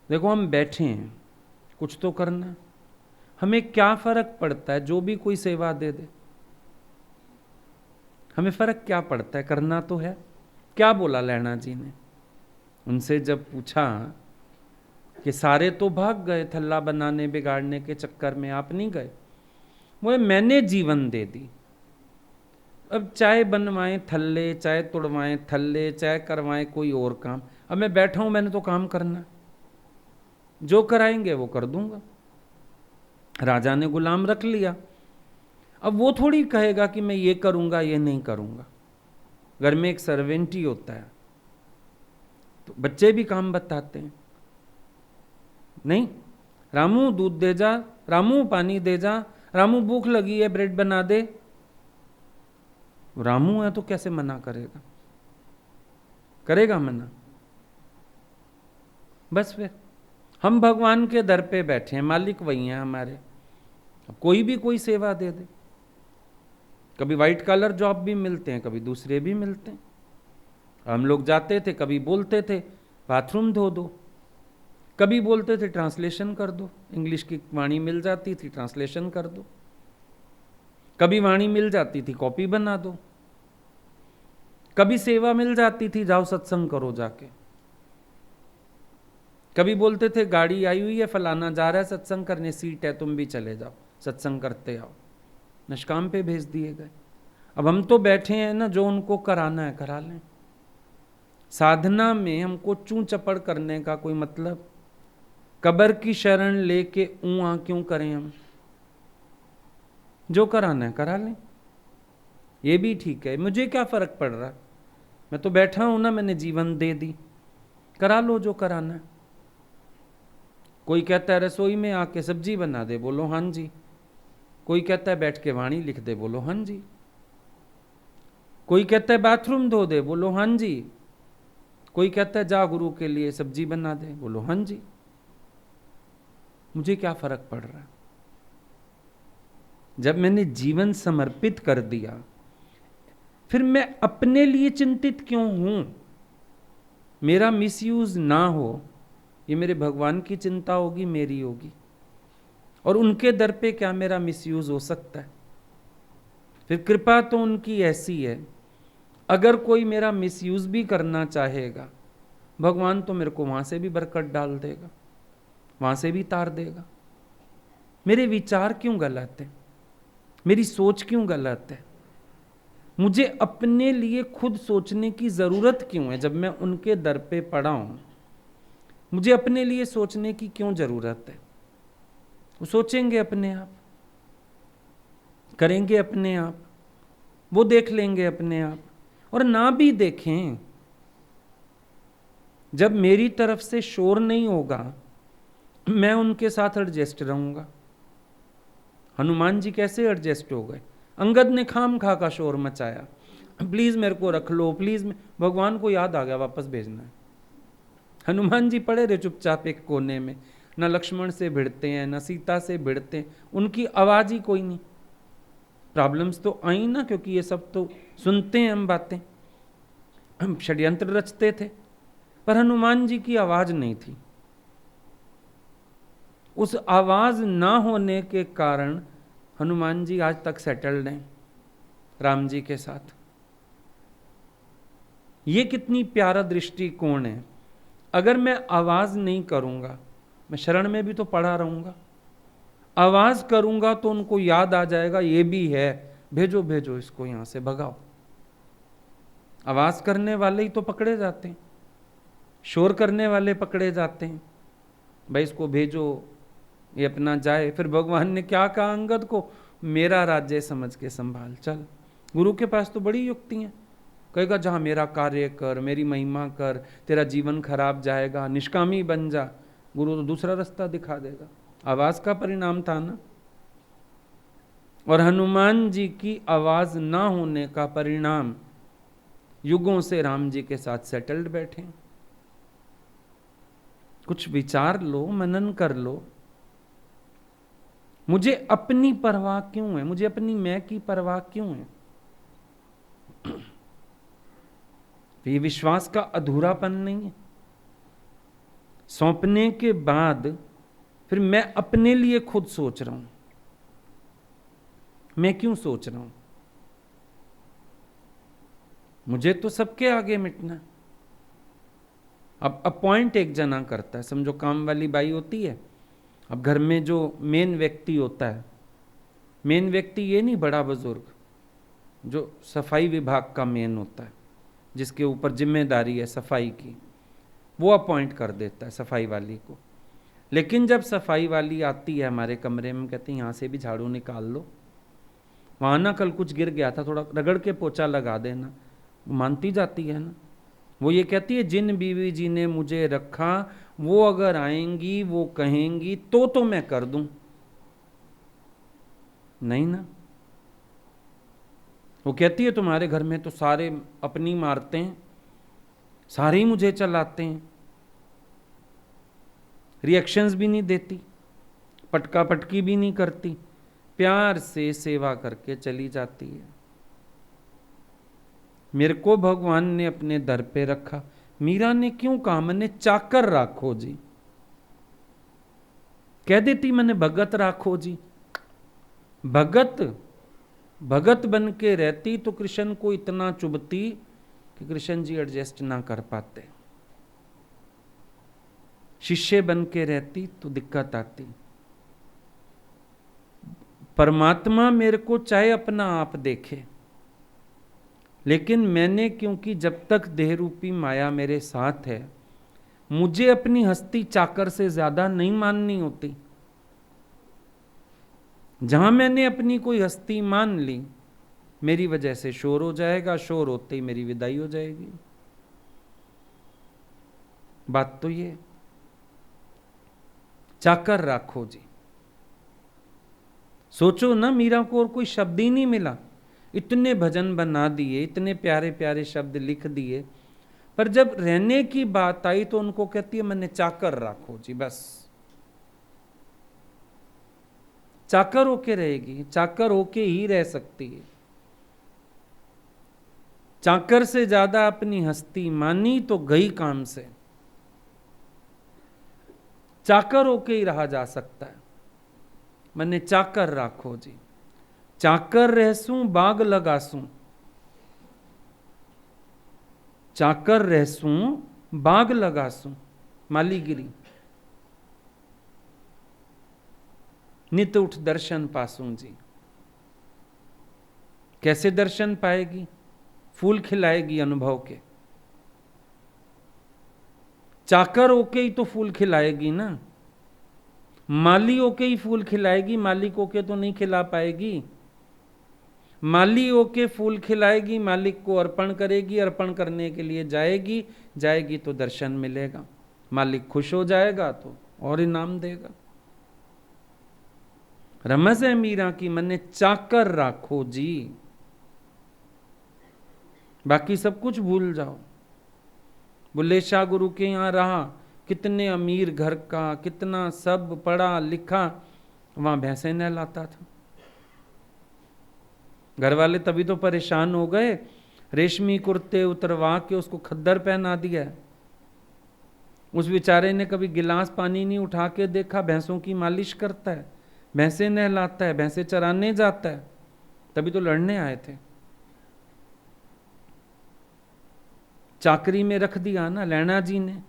देखो हम बैठे हैं, कुछ तो करना। हमें क्या फर्क पड़ता है जो भी कोई सेवा दे दे? हमें फर्क क्या पड़ता है? करना तो है। क्या बोला लैना जी ने? उनसे जब पूछा कि सारे तो भाग गए थल्ला बनाने बिगाड़ने के चक्कर में, आप नहीं गए? वो मैंने जीवन दे दी। अब चाहे बनवाएं थल्ले, चाहे तोड़वाएं थल्ले, चाहे करवाएं कोई और काम, अब मैं बैठा हूं, मैंने तो काम करना। जो कराएंगे वो कर दूंगा। राजा ने गुलाम रख लिया, अब वो थोड़ी कहेगा कि मैं ये करूंगा ये नहीं करूंगा। घर में एक सर्वेंट ही होता है, तो बच्चे भी काम बताते हैं, नहीं रामू दूध दे जा, रामू पानी दे जा, रामू भूख लगी है ब्रेड बना दे। रामू है तो कैसे मना करेगा, करेगा मना? बस फिर हम भगवान के दर पे बैठे हैं, मालिक वही हैं हमारे, कोई भी कोई सेवा दे दे। कभी वाइट कॉलर जॉब भी मिलते हैं, कभी दूसरे भी मिलते हैं। हम लोग जाते थे, कभी बोलते थे बाथरूम धो दो, कभी बोलते थे ट्रांसलेशन कर दो, इंग्लिश की वाणी मिल जाती थी ट्रांसलेशन कर दो, कभी वाणी मिल जाती थी कॉपी बना दो, कभी सेवा मिल जाती थी जाओ सत्संग करो जाके, कभी बोलते थे गाड़ी आई हुई है फलाना जा रहा है सत्संग करने, सीट है तुम भी चले जाओ सत्संग करते आओ, निष्काम पे भेज दिए गए। अब हम तो बैठे हैं ना, जो उनको कराना है करा लें। साधना में हमको चूं चपड़ करने का कोई मतलब, कब्र की शरण लेके ऊँ क्यों करें हम? जो कराना है करा लें, ये भी ठीक है, मुझे क्या फर्क पड़ रहा, मैं तो बैठा हूं ना, मैंने जीवन दे दी, करा लो जो कराना है। कोई कहता है रसोई में आके सब्जी बना दे, बोलो हाँ जी। कोई कहता है बैठ के वाणी लिख दे, बोलो हाँ जी। कोई कहता है बाथरूम धो दे, बोलो हाँ जी। कोई कहता है जा गुरु के लिए सब्जी बना दे, बोलो हाँ जी। मुझे क्या फर्क पड़ रहा है? जब मैंने जीवन समर्पित कर दिया, फिर मैं अपने लिए चिंतित क्यों हूं? मेरा मिसयूज ना हो, ये मेरे भगवान की चिंता होगी, मेरी होगी। और उनके दर पे क्या मेरा मिसयूज हो सकता है? फिर कृपा तो उनकी ऐसी है, अगर कोई मेरा मिसयूज भी करना चाहेगा, भगवान तो मेरे को वहां से भी बरकत डाल देगा, वहां से भी तार देगा। मेरे विचार क्यों गलत है? मेरी सोच क्यों गलत है? मुझे अपने लिए खुद सोचने की जरूरत क्यों है? जब मैं उनके दर पे पड़ा हूं, मुझे अपने लिए सोचने की क्यों जरूरत है? वो सोचेंगे अपने आप, करेंगे अपने आप, वो देख लेंगे अपने आप। और ना भी देखें, जब मेरी तरफ से शोर नहीं होगा, मैं उनके साथ एडजस्ट रहूंगा। हनुमान जी कैसे एडजस्ट हो गए? अंगद ने खाम खा का शोर मचाया, प्लीज मेरे को रख लो प्लीज, भगवान को याद आ गया वापस भेजना है। हनुमान जी पड़े रहे चुपचाप एक कोने में, न लक्ष्मण से भिड़ते हैं न सीता से भिड़ते हैं, उनकी आवाज ही कोई नहीं। प्रॉब्लम्स तो आई ना, क्योंकि ये सब तो सुनते हैं हम बातें, हम षड्यंत्र रचते थे, पर हनुमान जी की आवाज नहीं थी। उस आवाज ना होने के कारण हनुमान जी आज तक सेटल्ड हैं राम जी के साथ। ये कितनी प्यारा दृष्टिकोण है। अगर मैं आवाज नहीं करूंगा, मैं शरण में भी तो पड़ा रहूंगा। आवाज करूंगा तो उनको याद आ जाएगा ये भी है, भेजो भेजो इसको यहां से भगाओ। आवाज करने वाले ही तो पकड़े जाते हैं, शोर करने वाले पकड़े जाते हैं, भाई इसको भेजो ये अपना जाए। फिर भगवान ने क्या कहा अंगद को? मेरा राज्य समझ के संभाल चल। गुरु के पास तो बड़ी युक्ति है, कहेगा जहां मेरा कार्य कर, मेरी महिमा कर, तेरा जीवन खराब जाएगा, निष्कामी बन जा। गुरु तो दूसरा रास्ता दिखा देगा। आवाज का परिणाम था ना। और हनुमान जी की आवाज ना होने का परिणाम, युगों से राम जी के साथ सेटल्ड बैठे। कुछ विचार लो, मनन कर लो। मुझे अपनी परवाह क्यों है? मुझे अपनी मैं की परवाह क्यों है? ये विश्वास का अधूरापन नहीं है? सौंपने के बाद फिर मैं अपने लिए खुद सोच रहा हूं। मैं क्यों सोच रहा हूं? मुझे तो सबके आगे मिटना है। अब अपॉइंट एक जना करता है, समझो काम वाली बाई होती है। अब घर में जो मेन व्यक्ति होता है, मेन व्यक्ति ये नहीं बड़ा बुजुर्ग, जो सफाई विभाग का मेन होता है, जिसके ऊपर जिम्मेदारी है सफाई की, वो अपॉइंट कर देता है सफाई वाली को। लेकिन जब सफाई वाली आती है हमारे कमरे में, कहती है यहाँ से भी झाड़ू निकाल लो, वहाँ ना कल कुछ गिर गया था, थोड़ा रगड़ के पोछा लगा देना, मानती जाती है ना। वो ये कहती है जिन बीवी जी ने मुझे रखा वो अगर आएंगी वो कहेंगी तो मैं कर दूं। नहीं ना, वो कहती है तुम्हारे घर में तो सारे अपनी मारते हैं, सारे ही मुझे चलाते हैं, रिएक्शंस भी नहीं देती, पटका पटकी भी नहीं करती, प्यार से सेवा करके चली जाती है। मेरे को भगवान ने अपने दर पे रखा। मीरा ने क्यों कहा मैंने चाकर राखो जी, कह देती मैंने भगत राखो जी। भगत भगत बन के रहती तो कृष्ण को इतना चुभती कि कृष्ण जी एडजस्ट ना कर पाते। शिष्य बन के रहती तो दिक्कत आती। परमात्मा मेरे को चाहे अपना आप देखे, लेकिन मैंने क्योंकि जब तक देह रूपी माया मेरे साथ है, मुझे अपनी हस्ती चाकर से ज्यादा नहीं माननी होती। जहां मैंने अपनी कोई हस्ती मान ली, मेरी वजह से शोर हो जाएगा, शोर होते ही मेरी विदाई हो जाएगी। बात तो ये, चाकर राखो जी। सोचो ना, मीरा को और कोई शब्द ही नहीं मिला, इतने भजन बना दिए, इतने प्यारे प्यारे शब्द लिख दिए, पर जब रहने की बात आई तो उनको कहती है मैंने चाकर राखो जी। बस चाकर होके रहेगी, चाकर होके ही रह सकती है। चाकर से ज्यादा अपनी हस्ती मानी तो गई काम से। चाकर होके ही रहा जा सकता है। मैंने चाकर राखो जी, चाकर रहसूं बाग लगासूं, चाकर रहसूं बाग लगासूं, मालीगिरी नित उठ दर्शन पासूं जी। कैसे दर्शन पाएगी? फूल खिलाएगी अनुभव के। चाकर होके ही तो फूल खिलाएगी ना, माली होके ही फूल खिलाएगी, मालिक होके तो नहीं खिला पाएगी। माली होके फूल खिलाएगी, मालिक को अर्पण करेगी, अर्पण करने के लिए जाएगी, जाएगी तो दर्शन मिलेगा, मालिक खुश हो जाएगा तो और इनाम देगा। रमज है मीरा की, मैंने चाकर राखो जी, बाकी सब कुछ भूल जाओ। बुल्ले शाह गुरु के यहां रहा, कितने अमीर घर का, कितना सब पढ़ा लिखा, वहां भैंसे नहलाता था। घर वाले तभी तो परेशान हो गए, रेशमी कुर्ते उतरवा के उसको खद्दर पहना दिया। उस बेचारे ने कभी गिलास पानी नहीं उठा के देखा, भैंसों की मालिश करता है, भैंसे नहलाता है, भैंसे चराने जाता है, तभी तो लड़ने आए थे। चाकरी में रख दिया ना, लैना जी ने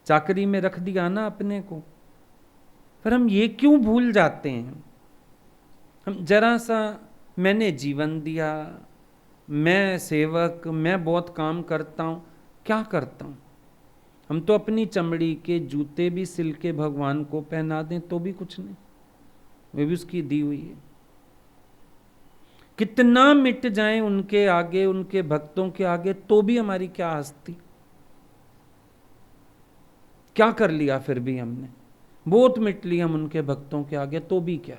चाकरी में रख दिया ना अपने को। पर हम ये क्यों भूल जाते हैं? हम जरा सा मैंने जीवन दिया, मैं सेवक, मैं बहुत काम करता हूं, क्या करता हूं? हम तो अपनी चमड़ी के जूते भी सिल के भगवान को पहना दें तो भी कुछ नहीं, वे भी उसकी दी हुई है। कितना मिट जाएं उनके आगे, उनके भक्तों के आगे, तो भी हमारी क्या हस्ती? क्या कर लिया फिर भी हमने? बहुत मिट लिया हम उनके भक्तों के आगे, तो भी क्या?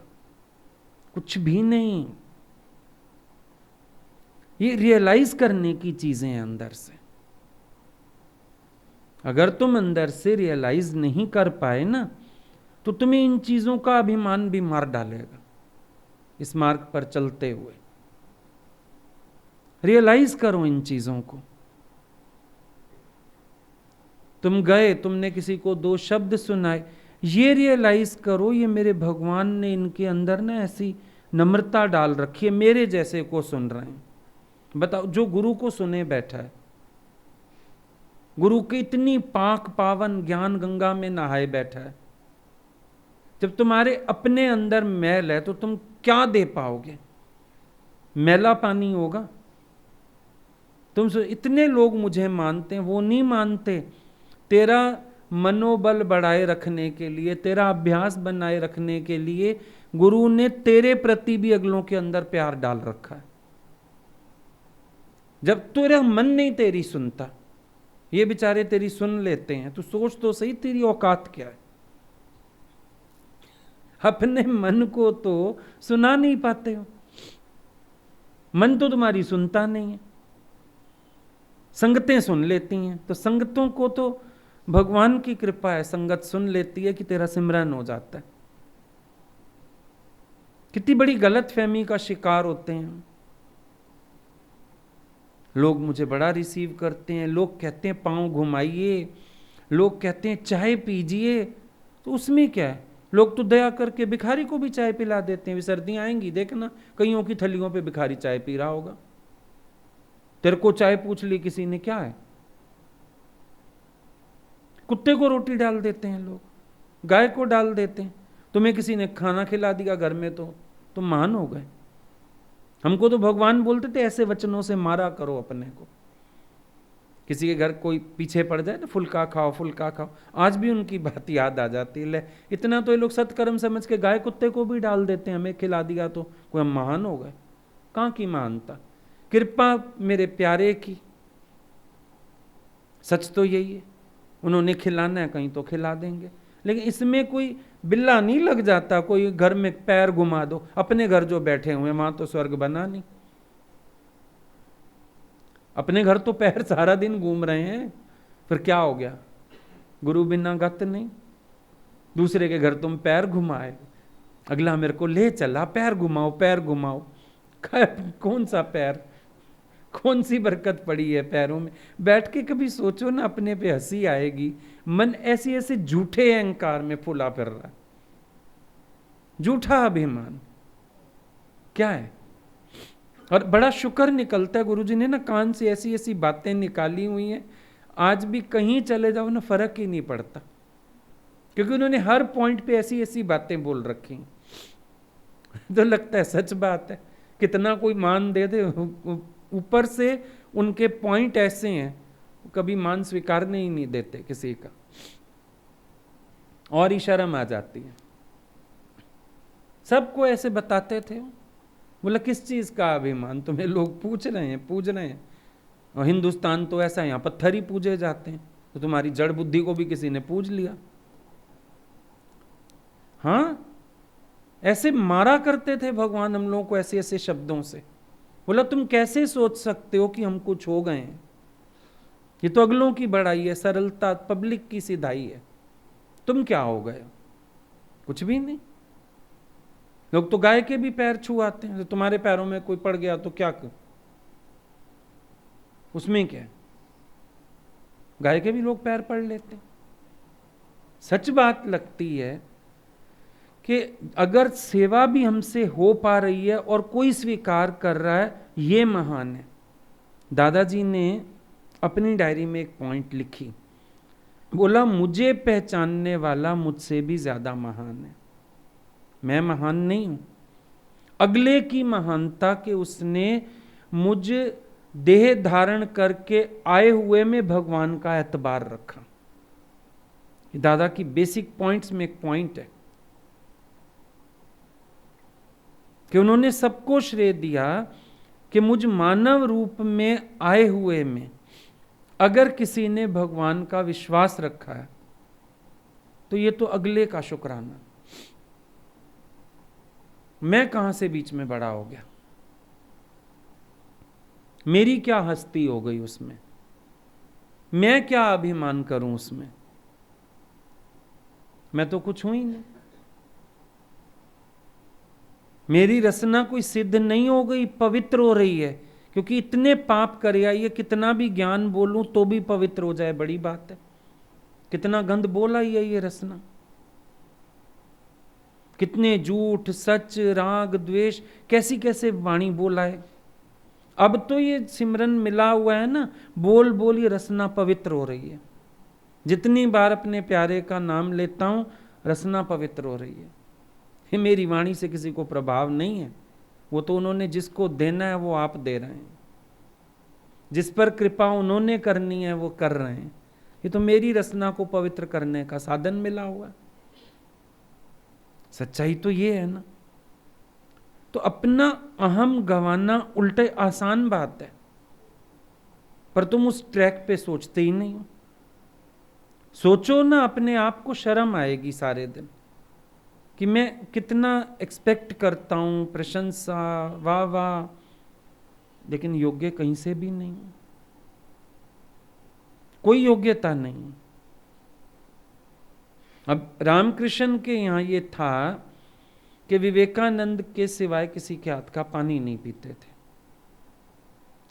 कुछ भी नहीं। ये रियलाइज करने की चीजें हैं अंदर से। अगर तुम अंदर से रियलाइज नहीं कर पाए ना, तो तुम्हें इन चीजों का अभिमान भी मार डालेगा इस मार्ग पर चलते हुए। रियलाइज करो इन चीजों को। तुम गए, तुमने किसी को दो शब्द सुनाए, ये रियलाइज करो ये मेरे भगवान ने इनके अंदर ना ऐसी नम्रता डाल रखी है, मेरे जैसे को सुन रहे हैं। बताओ, जो गुरु को सुने बैठा है, गुरु की इतनी पाक पावन ज्ञान गंगा में नहाए बैठा है, जब तुम्हारे अपने अंदर मैल है तो तुम क्या दे पाओगे? मैला पानी होगा। तुम इतने लोग मुझे मानते हैं, वो नहीं मानते। तेरा मनोबल बढ़ाए रखने के लिए, तेरा अभ्यास बनाए रखने के लिए गुरु ने तेरे प्रति भी अगलों के अंदर प्यार डाल रखा है। जब तेरा मन नहीं तेरी सुनता, ये बेचारे तेरी सुन लेते हैं। तू सोच तो सही तेरी औकात क्या है। अपने मन को तो सुना नहीं पाते हो, मन तो तुम्हारी सुनता नहीं है, संगतें सुन लेती हैं। तो संगतों को तो भगवान की कृपा है, संगत सुन लेती है कि तेरा सिमरन हो जाता है। कितनी बड़ी गलतफहमी का शिकार होते हैं लोग। मुझे बड़ा रिसीव करते हैं, लोग कहते हैं पाँव घुमाइए, लोग कहते हैं चाय पीजिए, तो उसमें क्या है। लोग तो दया करके भिखारी को भी चाय पिला देते हैं। सर्दियाँ आएंगी देखना, कईयों की थलियों पे भिखारी चाय पी रहा होगा। तेरे को चाय पूछ ली किसी ने, क्या है। कुत्ते को रोटी डाल देते हैं लोग, गाय को डाल देते हैं। तुम्हें किसी ने खाना खिला दिया घर में तो तुम महान हो गए। हमको तो भगवान बोलते थे ऐसे वचनों से मारा करो अपने को। किसी के घर कोई पीछे पड़ जाए ना, फुल्का खाओ फुल्का खाओ, आज भी उनकी बात याद आ जाती है। ले इतना तो ये लोग सत्कर्म समझ के गाय कुत्ते को भी डाल देते हैं, हमें खिला दिया तो कोई हम महान हो गए। कहाँ की महानता, कृपा मेरे प्यारे की। सच तो यही है, उन्होंने खिलाना है कहीं तो खिला देंगे। लेकिन इसमें कोई बिल्ला नहीं लग जाता, कोई घर में पैर घुमा दो। अपने घर जो बैठे हुए वहां तो स्वर्ग बना नहीं, अपने घर तो पैर सारा दिन घूम रहे हैं, फिर क्या हो गया। गुरु बिना गत नहीं। दूसरे के घर तुम पैर घुमाए, अगला मेरे को ले चला पैर घुमाओ पैर घुमाओ। कौन सा पैर, कौन सी बरकत पड़ी है पैरों में। बैठ के कभी सोचो ना, अपने पे हंसी आएगी। मन ऐसे ऐसे झूठे अहंकार में फुला फिर रहा है, झूठा अभिमान क्या है। और बड़ा शुक्र निकलता है, गुरुजी ने ना कान से ऐसी ऐसी बातें निकाली हुई हैं, आज भी कहीं चले जाओ ना फर्क ही नहीं पड़ता, क्योंकि उन्होंने हर पॉइंट पे ऐसी ऐसी बातें बोल रखी। तो लगता है सच बात है, कितना कोई मान दे दे, ऊपर से उनके पॉइंट ऐसे हैं, कभी मान स्वीकारने ही नहीं देते किसी का, और ही शर्म आ जाती है। सबको ऐसे बताते थे। बोला किस चीज का अभिमान, तुम्हें लोग पूछ रहे हैं। और हिंदुस्तान तो ऐसा, यहां पत्थर ही पूजे जाते हैं, तो तुम्हारी जड़ बुद्धि को भी किसी ने पूज लिया। हाँ, ऐसे मारा करते थे भगवान हम लोगों को ऐसे ऐसे शब्दों से। बोला तुम कैसे सोच सकते हो कि हम कुछ हो गए हैं, ये तो अगलों की बड़ाई है, सरलता, पब्लिक की सिधाई है। तुम क्या हो गए, कुछ भी नहीं। लोग तो गाय के भी पैर छुआते हैं, तो तुम्हारे पैरों में कोई पड़ गया तो क्या कर, उसमें क्या है। गाय के भी लोग पैर पड़ लेते हैं। सच बात लगती है कि अगर सेवा भी हमसे हो पा रही है और कोई स्वीकार कर रहा है, ये महान है। दादाजी ने अपनी डायरी में एक पॉइंट लिखी, बोला मुझे पहचानने वाला मुझसे भी ज्यादा महान है। मैं महान नहीं हूं, अगले की महानता के उसने मुझ देह धारण करके आए हुए में भगवान का एतबार रखा। दादा की बेसिक पॉइंट्स में एक पॉइंट है कि उन्होंने सबको श्रेय दिया कि मुझ मानव रूप में आए हुए में अगर किसी ने भगवान का विश्वास रखा है तो ये तो अगले का शुक्राना। मैं कहां से बीच में बड़ा हो गया, मेरी क्या हस्ती हो गई उसमें, मैं क्या अभिमान करूं उसमें। मैं तो कुछ हूं ही नहीं, मेरी रचना कोई सिद्ध नहीं हो गई, पवित्र हो रही है। क्योंकि इतने पाप कर आइए, कितना भी ज्ञान बोलूं तो भी पवित्र हो जाए, बड़ी बात है। कितना गंद बोला ही है ये रचना, कितने झूठ सच राग द्वेष कैसी कैसे वाणी बोला है। अब तो ये सिमरन मिला हुआ है ना, बोल बोल ये रचना पवित्र हो रही है। जितनी बार अपने प्यारे का नाम लेता हूं, रचना पवित्र हो रही है। ये मेरी वाणी से किसी को प्रभाव नहीं है, वो तो उन्होंने जिसको देना है वो आप दे रहे हैं, जिस पर कृपा उन्होंने करनी है वो कर रहे हैं। ये तो मेरी रचना को पवित्र करने का साधन मिला हुआ है। सच्चाई तो ये है ना। तो अपना अहम गंवाना उल्टे आसान बात है। पर तुम उस ट्रैक पे सोचते ही नहीं हो। सोचो ना, अपने आप को शर्म आएगी सारे दिन कि मैं कितना एक्सपेक्ट करता हूं, प्रशंसा, वाह वाह, लेकिन योग्य कहीं से भी नहीं, कोई योग्यता नहीं। अब रामकृष्ण के यहां ये था कि विवेकानंद के सिवाय किसी के हाथ का पानी नहीं पीते थे।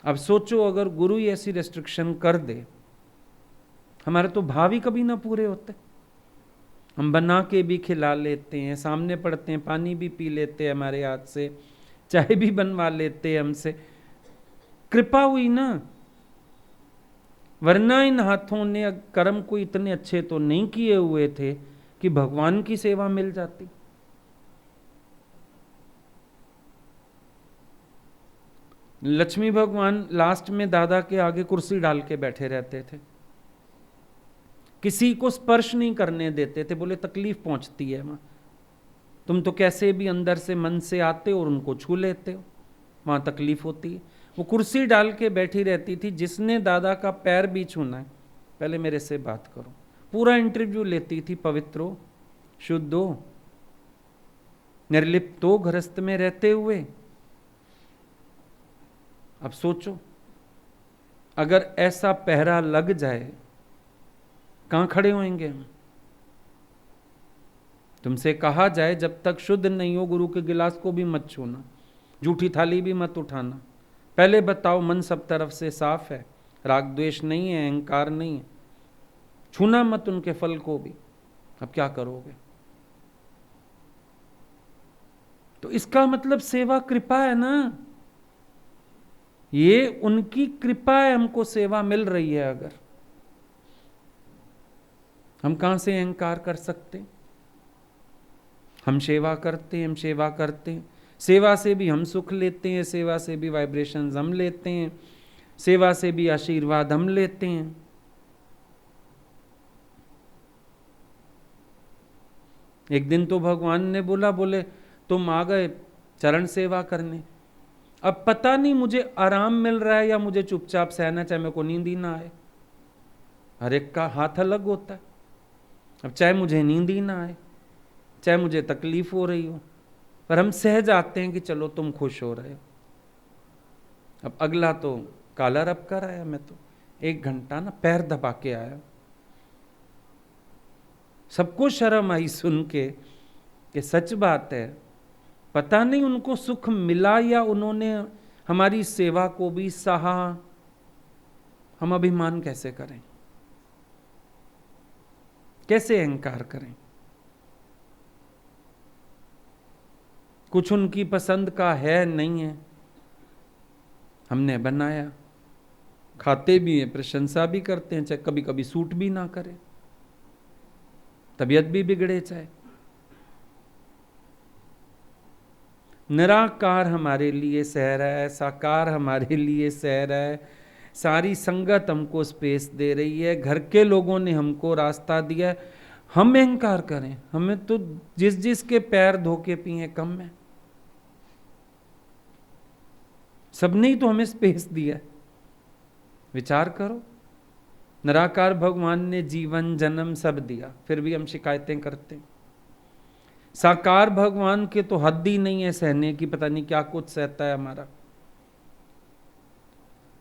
अब सोचो, अगर गुरु ही ऐसी रेस्ट्रिक्शन कर दे, हमारे तो भाव ही कभी ना पूरे होते। हम बना के भी खिला लेते हैं, सामने पड़ते हैं, पानी भी पी लेते हैं हमारे हाथ से, चाय भी बनवा लेते हैं हमसे, कृपा हुई ना। वरना इन हाथों ने कर्म को इतने अच्छे तो नहीं किए हुए थे कि भगवान की सेवा मिल जाती। लक्ष्मी भगवान लास्ट में दादा के आगे कुर्सी डाल के बैठे रहते थे, किसी को स्पर्श नहीं करने देते थे, बोले तकलीफ पहुंचती है वहां, तुम तो कैसे भी अंदर से मन से आते हो और उनको छू लेते हो, वहां तकलीफ होती है। वो कुर्सी डाल के बैठी रहती थी, जिसने दादा का पैर भी छूना है पहले मेरे से बात करो, पूरा इंटरव्यू लेती थी, पवित्र हो, शुद्ध हो, निर्लिप्त हो, गृहस्थ में रहते हुए। अब सोचो, अगर ऐसा पहरा लग जाए, कहां खड़े होंगे हम? तुमसे कहा जाए जब तक शुद्ध नहीं हो गुरु के गिलास को भी मत छूना, जूठी थाली भी मत उठाना, पहले बताओ मन सब तरफ से साफ है, राग द्वेष नहीं है, अहंकार नहीं है, छूना मत उनके फल को भी। अब क्या करोगे? तो इसका मतलब सेवा कृपा है ना, ये उनकी कृपा है, हमको सेवा मिल रही है। अगर हम कहां से अहंकार कर सकते? हम सेवा करते हैं, हम सेवा करते हैं, सेवा से भी हम सुख लेते हैं, सेवा से भी वाइब्रेशंस हम लेते हैं, सेवा से भी आशीर्वाद हम लेते हैं। एक दिन तो भगवान ने बोले तुम आ गए चरण सेवा करने, अब पता नहीं मुझे आराम मिल रहा है या मुझे चुपचाप सहना, चाहे मेरे को नींद ही ना आए, हर एक का हाथ अलग होता है। अब चाहे मुझे नींद ही ना आए, चाहे मुझे तकलीफ हो रही हो, पर हम सह जाते हैं कि चलो तुम खुश हो रहे हो। अब अगला तो काला रब कर आया, मैं तो 1 घंटा ना पैर दबा के आया, सबको शर्म आई सुन के कि सच बात है, पता नहीं उनको सुख मिला या उन्होंने हमारी सेवा को भी सहा। हम अभिमान कैसे करें, कैसे अहंकार करें? कुछ उनकी पसंद का है नहीं है, हमने बनाया, खाते भी हैं, प्रशंसा भी करते हैं, चाहे कभी कभी सूट भी ना करे, तबीयत भी बिगड़े चाहे। निराकार हमारे लिए सह रहा है, साकार हमारे लिए सह रहा है, सारी संगत हमको स्पेस दे रही है, घर के लोगों ने हमको रास्ता दिया है, हम अहंकार करें? हमें तो जिस जिस के पैर धो के पिए कम है, सबने ही तो हमें स्पेस दिया है। विचार करो, निराकार भगवान ने जीवन जन्म सब दिया, फिर भी हम शिकायतें करते हैं। साकार भगवान के तो हद ही नहीं है सहने की, पता नहीं क्या कुछ सहता है हमारा।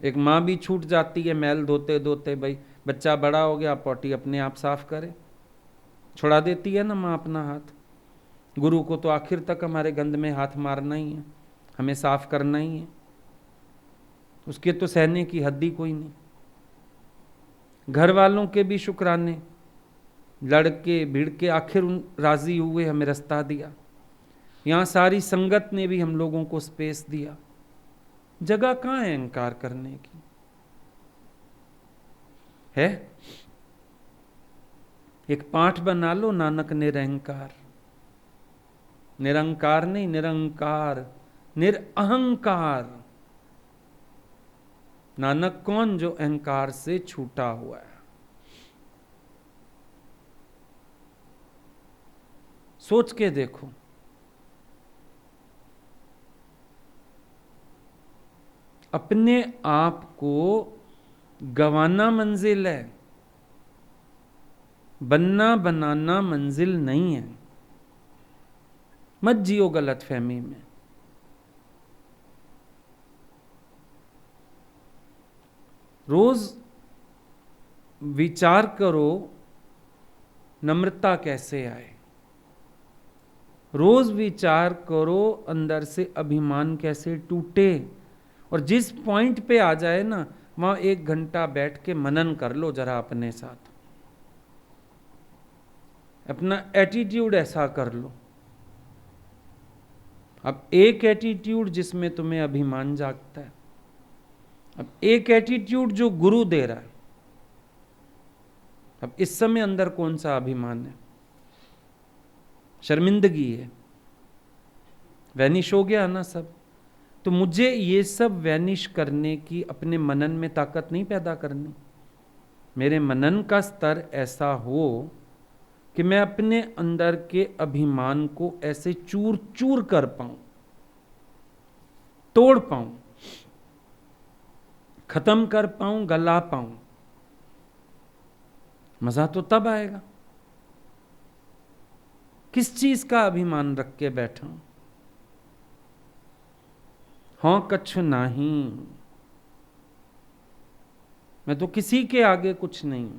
एक माँ भी छूट जाती है मैल धोते धोते, भाई बच्चा बड़ा हो गया, पॉटी अपने आप साफ करे, छुड़ा देती है ना माँ अपना हाथ। गुरु को तो आखिर तक हमारे गंद में हाथ मारना ही है, हमें साफ करना ही है, उसके तो सहने की हद ही कोई नहीं। घर वालों के भी शुक्राने, लड़के भिड़ के आखिर राजी हुए, हमें रास्ता दिया। यहां सारी संगत ने भी हम लोगों को स्पेस दिया, जगह कहां है अहंकार करने की? है एक पाठ बना लो, नानक निरंकार, निरंकार नहीं, निरंकार, निरअहंकार। नानक कौन? जो अहंकार से छूटा हुआ है। सोच के देखो, अपने आप को गवाना मंजिल है, बनना बनाना मंजिल नहीं है। मत जियो गलत फहमी में। रोज विचार करो नम्रता कैसे आए। रोज विचार करो अंदर से अभिमान कैसे टूटे। और जिस पॉइंट पे आ जाए ना, वहां 1 घंटा बैठ के मनन कर लो जरा अपने साथ। अपना एटीट्यूड ऐसा कर लो। अब एक एटीट्यूड जिसमें तुम्हें अभिमान जागता है, अब एक एटीट्यूड जो गुरु दे रहा है। अब इस समय अंदर कौन सा अभिमान है? शर्मिंदगी है, वैनिश हो गया ना सब। तो मुझे ये सब वैनिश करने की अपने मनन में ताकत नहीं पैदा करनी। मेरे मनन का स्तर ऐसा हो कि मैं अपने अंदर के अभिमान को ऐसे चूर चूर कर पाऊं, तोड़ पाऊं, खत्म कर पाऊं, गला पाऊं। मजा तो तब आएगा। किस चीज का अभिमान रख के बैठा हूं? हाँ कछु नहीं, मैं तो किसी के आगे कुछ नहीं।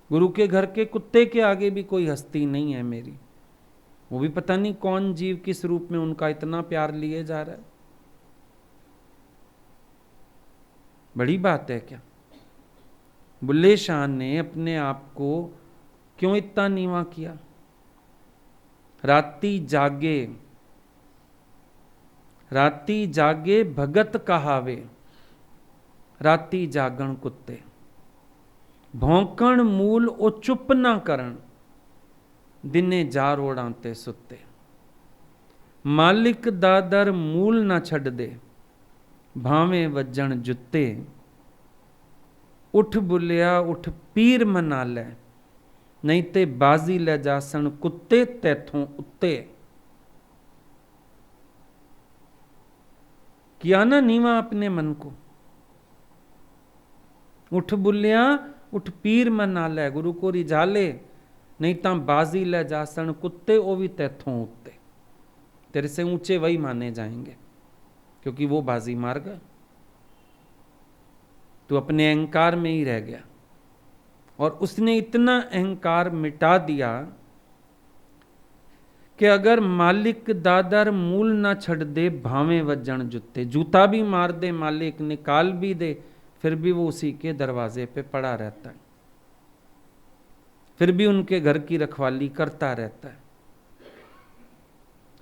गुरु के घर के कुत्ते के आगे भी कोई हस्ती नहीं है मेरी। वो भी पता नहीं कौन जीव किस रूप में उनका इतना प्यार लिए जा रहा है। बड़ी बात है क्या? बुल्ले शाह ने अपने आप को क्यों इतना नीवा किया? राती जागे, राती जागे भगत कहावे, राती जागण कुत्ते। भौंकण मूल ओ चुप ना करण, दिने जार ओढ़ाते सुत्ते। मालिक दादर मूल ना छड़ दे, भावे वजन जुत्ते। उठ बुलिया उठ पीर मना ले, नहीं ते बाजी ले जासन कुत्ते तैथों उत्ते। किया ना नीवा अपने मन को। उठ बुलिया उठ पीर मना ले, गुरु को रिझा ले, नहीं ता बाजी ले जासन कुत्ते, ओ भी तैथों उत्ते। तेरे से ऊंचे वही माने जाएंगे, क्योंकि वो बाजी मार गए। तू अपने अहंकार में ही रह गया, और उसने इतना अहंकार मिटा दिया कि अगर मालिक दादर मूल ना छड़ दे, भावे वजन जुत्ते। जूता भी मार दे मालिक, निकाल भी दे, फिर भी वो उसी के दरवाजे पे पड़ा रहता है, फिर भी उनके घर की रखवाली करता रहता है।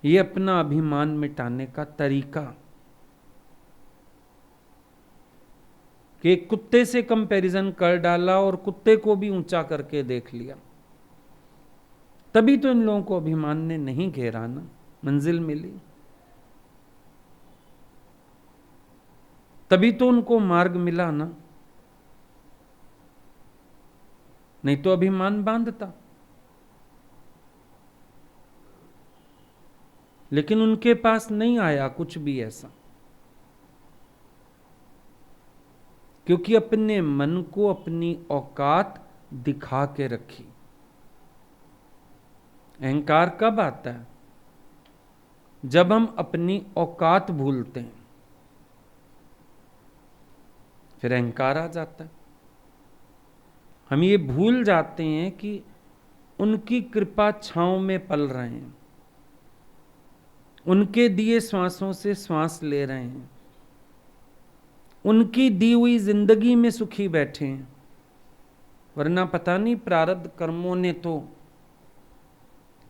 ये अपना अभिमान मिटाने का तरीका, कि एक कुत्ते से कंपैरिजन कर डाला और कुत्ते को भी ऊंचा करके देख लिया। तभी तो इन लोगों को अभिमान ने नहीं घेरा ना, मंजिल मिली। तभी तो उनको मार्ग मिला ना, नहीं तो अभिमान बांधता। लेकिन उनके पास नहीं आया कुछ भी ऐसा, क्योंकि अपने मन को अपनी औकात दिखा के रखी। अहंकार कब आता है? जब हम अपनी औकात भूलते हैं, फिर अहंकार आ जाता है। हम ये भूल जाते हैं कि उनकी कृपा छांव में पल रहे हैं, उनके दिए श्वासों से श्वास ले रहे हैं, उनकी दी हुई जिंदगी में सुखी बैठे हैं। वरना पता नहीं प्रारब्ध कर्मों ने तो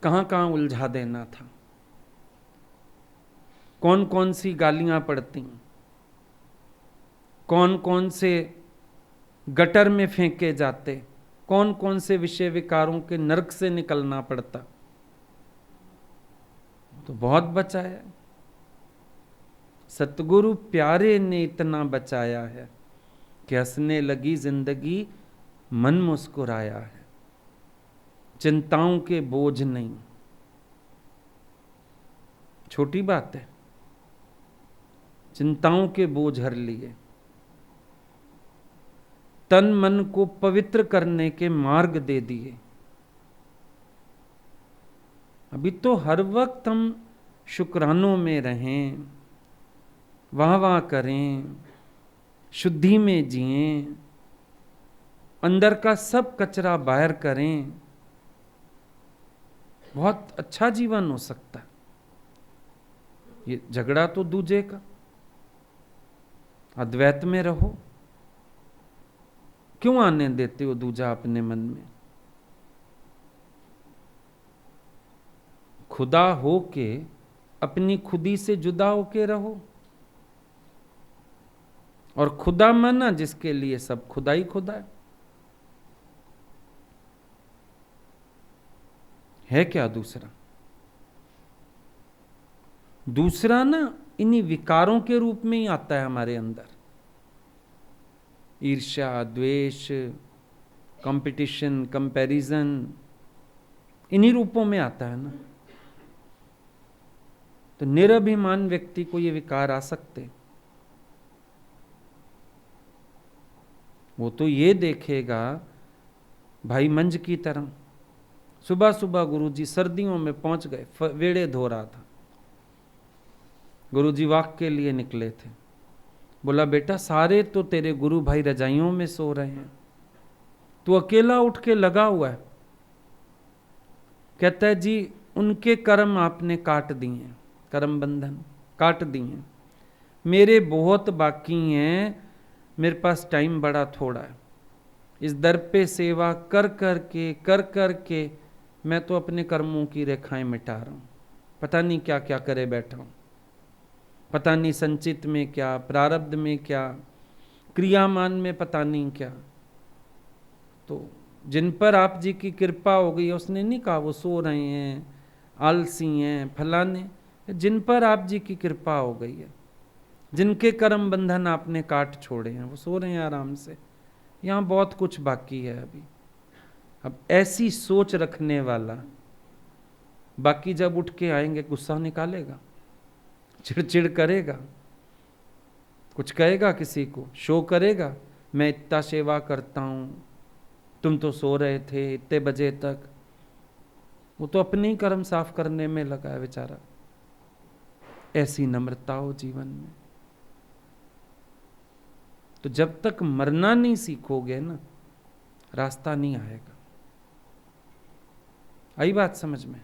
कहां कहां उलझा देना था। कौन कौन सी गालियां पड़ती, कौन कौन से गटर में फेंके जाते, कौन कौन से विषय विकारों के नरक से निकलना पड़ता। तो बहुत बचाया, सतगुरु प्यारे ने इतना बचाया है कि हंसने लगी जिंदगी, मन मुस्कुराया है। चिंताओं के बोझ नहीं, छोटी बात है, चिंताओं के बोझ हर लिए। तन मन को पवित्र करने के मार्ग दे दिए। अभी तो हर वक्त हम शुक्रानों में रहें, वाह वाह करें, शुद्धि में जिएं, अंदर का सब कचरा बाहर करें, बहुत अच्छा जीवन हो सकता है। ये झगड़ा तो दूजे का, अद्वैत में रहो। क्यों आने देते हो दूजा अपने मन में? खुदा हो के अपनी खुदी से जुदा होके रहो। और खुदा माना जिसके लिए सब खुदा ही खुदा है क्या दूसरा? दूसरा ना इन्हीं विकारों के रूप में ही आता है हमारे अंदर। ईर्ष्या, द्वेष, कंपटीशन, कंपैरिजन, इन्हीं रूपों में आता है ना। तो निरभिमान व्यक्ति को ये विकार आ सकते। वो तो ये देखेगा भाई मंज की तरह। सुबह सुबह गुरुजी सर्दियों में पहुंच गए, वेड़े धो रहा था, गुरुजी वाक के लिए निकले थे। बोला बेटा सारे तो तेरे गुरु भाई रजाइयों में सो रहे हैं, तू अकेला उठ के लगा हुआ है। कहता है जी उनके कर्म आपने काट दिए, कर्म बंधन काट दिए, मेरे बहुत बाकी हैं, मेरे पास टाइम बड़ा थोड़ा है। इस दर पे सेवा कर कर के मैं तो अपने कर्मों की रेखाएं मिटा रहा हूं। पता नहीं क्या क्या करे बैठा हूं, पता नहीं संचित में क्या, प्रारब्ध में क्या, क्रियामान में पता नहीं क्या। तो जिन पर आप जी की कृपा हो गई, उसने नहीं कहा वो सो रहे हैं, आलसी हैं, फलाने। जिन पर आप जी की कृपा हो गई है, जिनके कर्म बंधन आपने काट छोड़े हैं, वो सो रहे हैं आराम से। यहाँ बहुत कुछ बाकी है अभी। अब ऐसी सोच रखने वाला बाकी जब उठ के आएंगे गुस्सा निकालेगा, चिड़चिड़ करेगा, कुछ कहेगा, किसी को शो करेगा, मैं इतना सेवा करता हूं, तुम तो सो रहे थे इतने बजे तक। वो तो अपने ही कर्म साफ करने में लगा है बेचारा। ऐसी नम्रता हो जीवन में। तो जब तक मरना नहीं सीखोगे ना, रास्ता नहीं आएगा। आई बात समझ में?